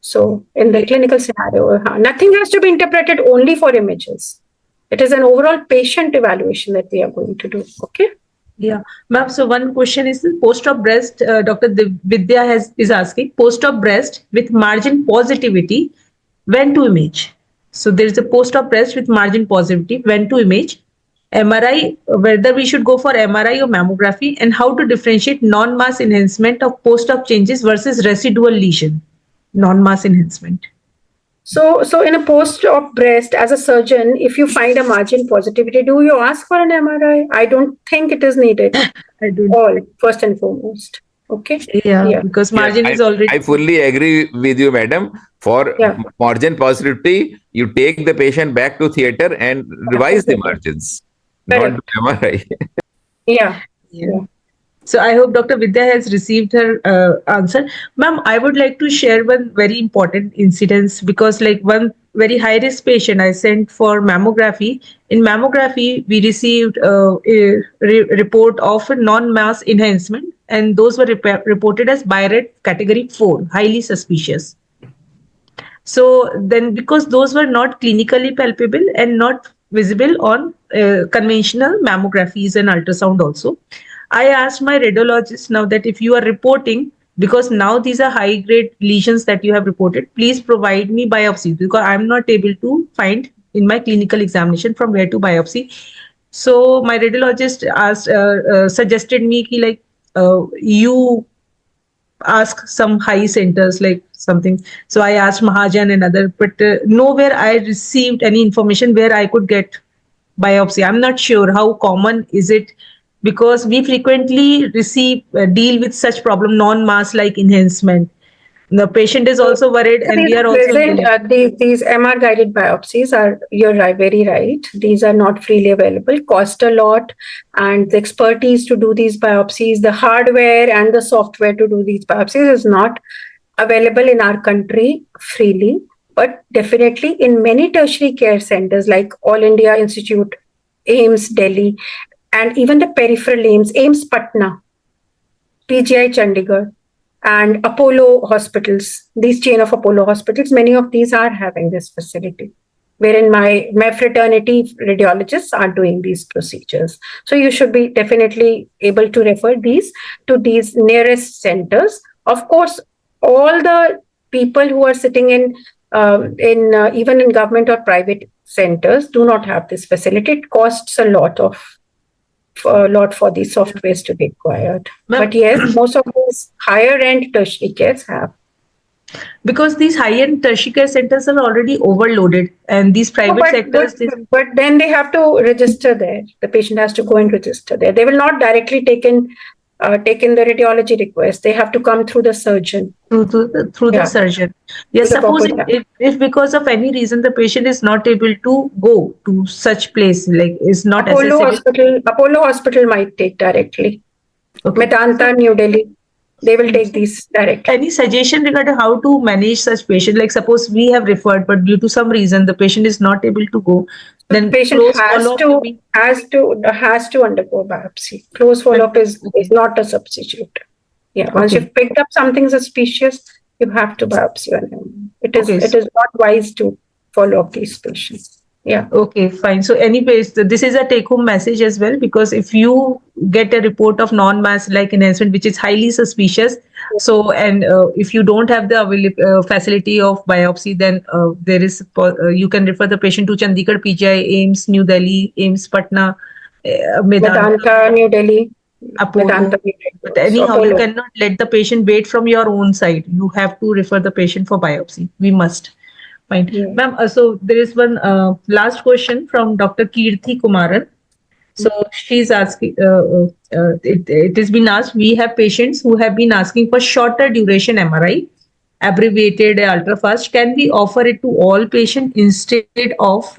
So in the clinical scenario, nothing has to be interpreted only for images. It is an overall patient evaluation that we are going to do. Okay. Yeah, ma'am. So one question is post-op breast. Dr. Vidya is asking post-op breast with margin positivity, when to image. So there is a post-op breast with margin positivity, when to image. MRI, whether we should go for MRI or mammography, and how to differentiate non-mass enhancement of post-op changes versus residual lesion, non-mass enhancement. So in a post-op breast, as a surgeon, if you find a margin positivity, do you ask for an MRI? I don't think it is needed. I don't. All first and foremost. Okay. Yeah, because margin is already. I fully agree with you, madam. For Yeah. margin positivity, you take the patient back to theater and revise the margins, not Correct. do MRI. Yeah. Yeah. So I hope Dr. Vidya has received her answer. Ma'am, I would like to share one very important incident because like one very high risk patient I sent for mammography. In mammography, we received a report of a non-mass enhancement and those were reported as BIRET category 4, highly suspicious. So then because those were not clinically palpable and not visible on conventional mammographies and ultrasound also, I asked my radiologist now that if you are reporting, because now these are high grade lesions that you have reported, please provide me biopsy because I'm not able to find in my clinical examination from where to biopsy. So my radiologist suggested me ki like you ask some high centers like something. So I asked Mahajan and other, but nowhere I received any information where I could get biopsy. I'm not sure how common is it because we frequently deal with such problem, non-mass like enhancement. The patient is also worried and we are also present, these MR guided biopsies are, you're right, very right. These are not freely available, cost a lot, and the expertise to do these biopsies, the hardware and the software to do these biopsies is not available in our country freely. But definitely in many tertiary care centers like All India Institute, AIMS Delhi, and even the peripheral AIMS Patna, PGI Chandigarh, and Apollo hospitals, these chain of Apollo hospitals, many of these are having this facility, wherein my fraternity radiologists are doing these procedures. So you should be definitely able to refer these to these nearest centers. Of course, all the people who are sitting in even in government or private centers do not have this facility. It costs a lot for these softwares to be acquired. But yes, most of these higher end tertiary cares have. Because these high-end tertiary care centers are already overloaded and these private sectors. But then they have to register there. The patient has to go and register there. They will not directly take in the radiology request. They have to come through the surgeon. Through the surgeon. Yes, suppose if because of any reason the patient is not able to go to such place, like is not accessible. Apollo Hospital might take directly. Okay. Medanta, New Delhi. They will take these directly. Any suggestion regarding how to manage such patient? Like suppose we have referred, but due to some reason the patient is not able to go. Then the patient has to undergo biopsy. Close follow-up is not a substitute. Yeah. Once you've picked up something suspicious, you have to biopsy on him. It is not wise to follow up these patients. Yeah. Okay, fine. So anyways, this is a take-home message as well, because if you get a report of non-mass like enhancement, which is highly suspicious, so and if you don't have the facility of biopsy, then there is you can refer the patient to Chandigarh PGI, AIMS New Delhi, AIMS Patna, Medanta New Delhi, Apollo. But anyhow, you cannot let the patient wait from your own side. You have to refer the patient for biopsy. We must. Fine. Yeah. Ma'am, so there is one last question from Dr. Kirti Kumaran. So she's asking, it has been asked, we have patients who have been asking for shorter duration MRI, abbreviated ultrafast. Can we offer it to all patients instead of,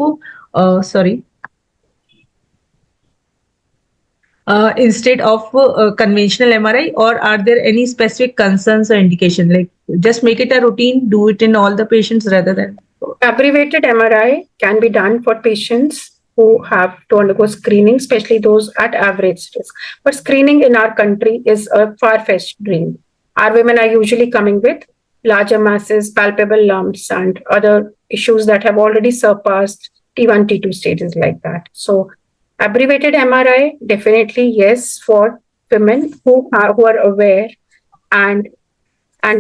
conventional MRI, or are there any specific concerns or indication? Like just make it a routine, do it in all the patients rather than. Abbreviated MRI can be done for patients who have to undergo screening, especially those at average risk. But screening in our country is a far-fetched dream. Our women are usually coming with larger masses, palpable lumps, and other issues that have already surpassed T1, T2 stages like that. So abbreviated MRI, definitely yes, for women who are aware and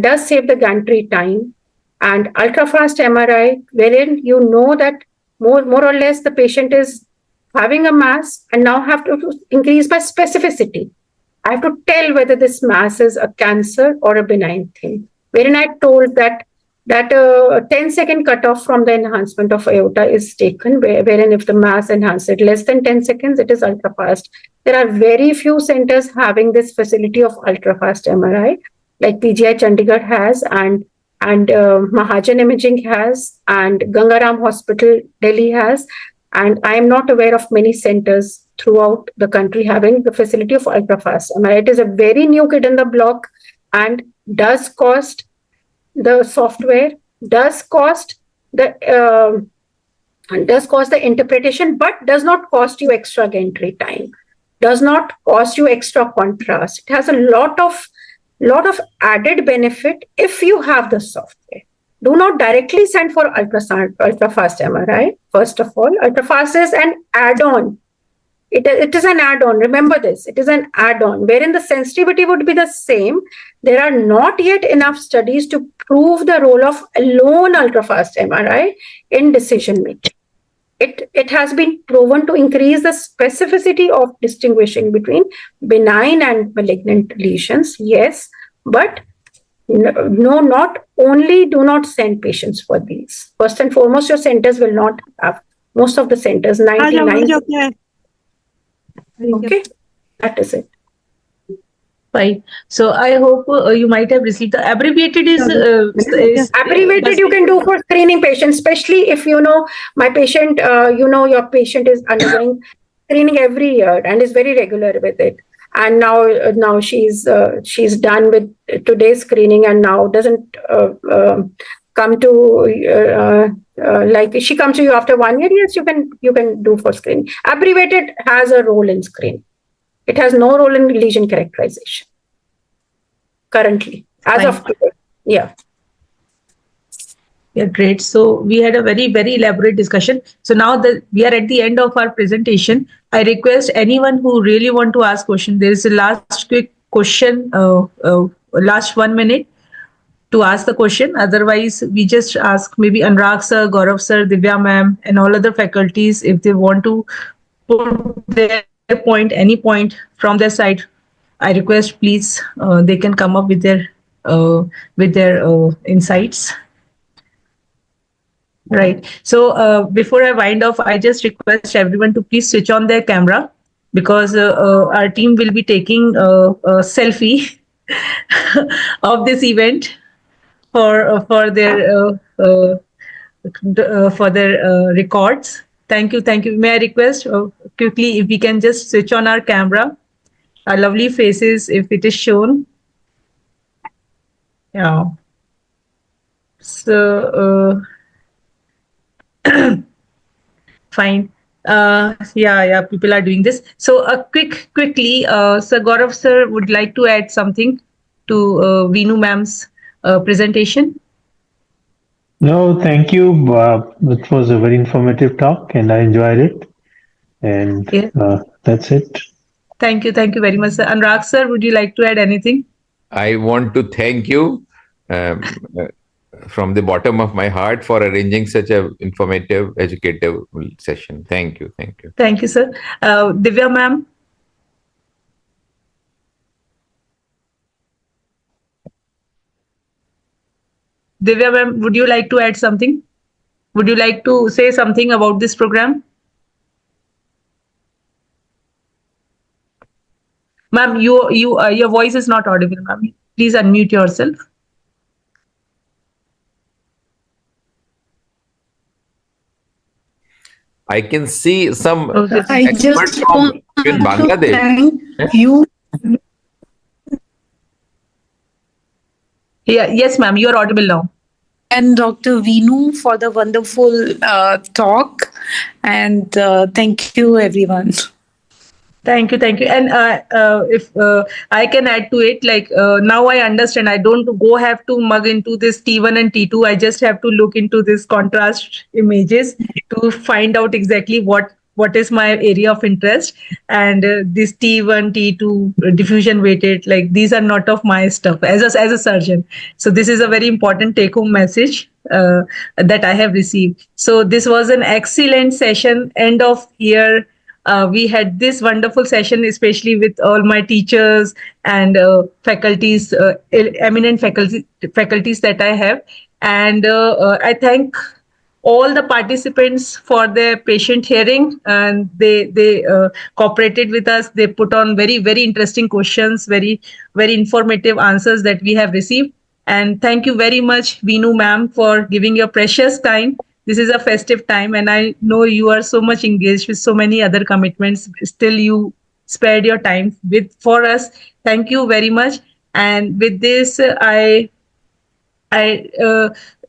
does save the gantry time. And ultra-fast MRI, wherein you know that more or less the patient is having a mass and now have to increase by specificity. I have to tell whether this mass is a cancer or a benign thing. Wherein I told that that 10-second cutoff from the enhancement of aorta is taken, wherein if the mass enhances less than 10 seconds, it is ultra fast. There are very few centers having this facility of ultra fast MRI, like PGI Chandigarh has, and Mahajan Imaging has, and Gangaram Hospital Delhi has, and I am not aware of many centers throughout the country having the facility of ultra fast MRI. It is a very new kid in the block and does cost, the software does cost the interpretation, but does not cost you extra gantry time, does not cost you extra contrast. It has a lot of added benefit if you have the software. Do not directly send for ultra fast MRI. First of all, ultra fast is an add-on. It is an add-on. Remember this. It is an add-on wherein the sensitivity would be the same. There are not yet enough studies to prove the role of alone ultra-fast MRI in decision making. It has been proven to increase the specificity of distinguishing between benign and malignant lesions. Yes, but no, not only do not send patients for these. First and foremost, your centers will not have. Most of the centers, 99%. Okay, that is it. Fine. So I hope you might have received the abbreviated is Abbreviated you can do for screening patients, especially if you know my patient, your patient is undergoing screening every year and is very regular with it. And now she's done with today's screening and now doesn't come to like she comes to you after 1 year. Yes, you can do for screening. Abbreviated has a role in screening. It has no role in lesion characterization currently, as Fine. of today. Yeah. Yeah, great. So we had a very, very elaborate discussion. So now that we are at the end of our presentation, I request anyone who really want to ask question. There is a last quick question, last 1 minute to ask the question. Otherwise, we just ask maybe Anurag sir, Gaurav sir, Divya ma'am, and all other faculties if they want to put their point, any point from their side. I request please they can come up with their insights. Right. So before I wind off, I just request everyone to please switch on their camera because our team will be taking a selfie of this event for their records. Thank you. May I request quickly if we can just switch on our camera, our lovely faces, if it is shown. Yeah. So. Fine. Yeah, people are doing this. So quickly, Sir Gaurav sir would like to add something to Veenu ma'am's presentation. No, thank you. It was a very informative talk and I enjoyed it. And that's it. Thank you very much, sir. Anurag sir, would you like to add anything? I want to thank you from the bottom of my heart for arranging such a informative, educative session. Thank you. Thank you, sir. Divya ma'am. Divya ma'am, would you like to add something? Would you like to say something about this program? Ma'am, your voice is not audible, ma'am. Please unmute yourself. I can see some I experts just from want in to Bangladesh. thank you. Yeah, yes, ma'am. You are audible now. And Dr. Veenu for the wonderful talk. And thank you, everyone. Thank you. And if I can add to it, like now I understand. I don't have to mug into this T1 and T2. I just have to look into this contrast images to find out exactly what is my area of interest. And this T1, T2 diffusion weighted, like these are not of my stuff as a surgeon. So this is a very important take home message that I have received. So this was an excellent session, end of year. We had this wonderful session, especially with all my teachers and faculties, eminent faculties that I have. And I thank all the participants for their patient hearing, and they cooperated with us. They put on very interesting questions, very informative answers that we have received. And thank you very much, Veenu ma'am, for giving your precious time. This is a festive time, and I know you are so much engaged with so many other commitments. Still, you spared your time for us. Thank you very much. And with this, I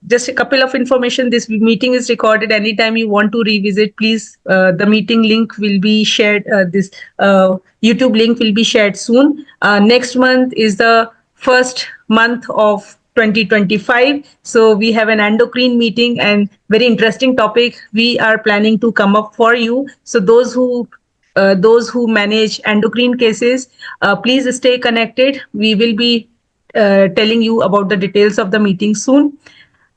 just a couple of information. This meeting is recorded. Anytime you want to revisit, please. The meeting link will be shared. This YouTube link will be shared soon. Next month is the first month of 2025. So we have an endocrine meeting and very interesting topic we are planning to come up for you. So those who manage endocrine cases, please stay connected. We will be telling you about the details of the meeting soon.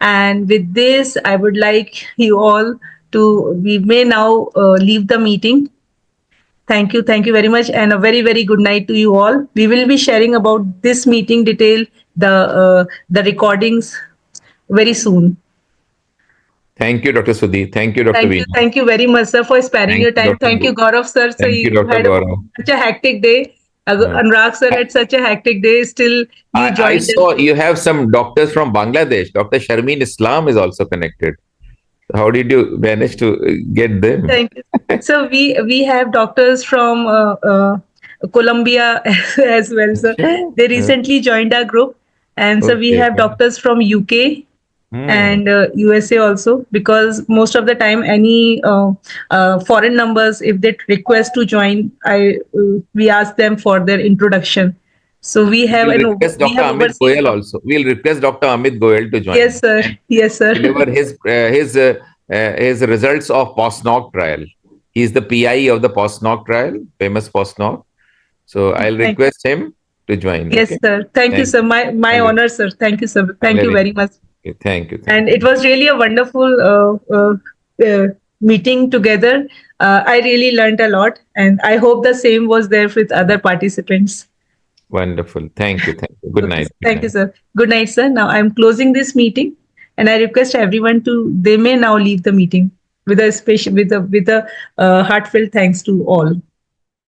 And with this, I would like you all we may now leave the meeting. Thank you very much, and a very good night to you all. We will be sharing about this meeting detail, the recordings very soon. Thank you, Dr. Sudhi. Thank you, Dr. Veenu. Thank you very much, sir, for sparing your time. Dr. Thank you, Gaurav sir. Thank you, You Dr. had Gaurav. such a hectic day. Anurag sir had such a hectic day. Still, you joined. I saw you have some doctors from Bangladesh. Dr. Sharmeen Islam is also connected. How did you manage to get them? Thank you. So we have doctors from Colombia as well, sir. They recently joined our group, and so we have doctors from UK and USA also, because most of the time any foreign numbers, if they request to join, we ask them for their introduction. So we have We'll request Dr. Amit Goyal also. We'll request Dr. Amit Goyal to join. Yes, sir. Yes, sir. Deliver his results of post-NOC trial. He's the PI of the post-NOC trial, famous post-NOC. So I'll request him to join. Yes, okay? Sir. Thank you, sir. My honor, sir. Thank you, sir. Thank you very much. Okay, thank you. And it was really a wonderful meeting together. I really learned a lot, and I hope the same was there with other participants. Wonderful. Thank you. Good night. Thank you, sir. Good night, sir. Now I'm closing this meeting, and I request everyone they may now leave the meeting with a heartfelt thanks to all.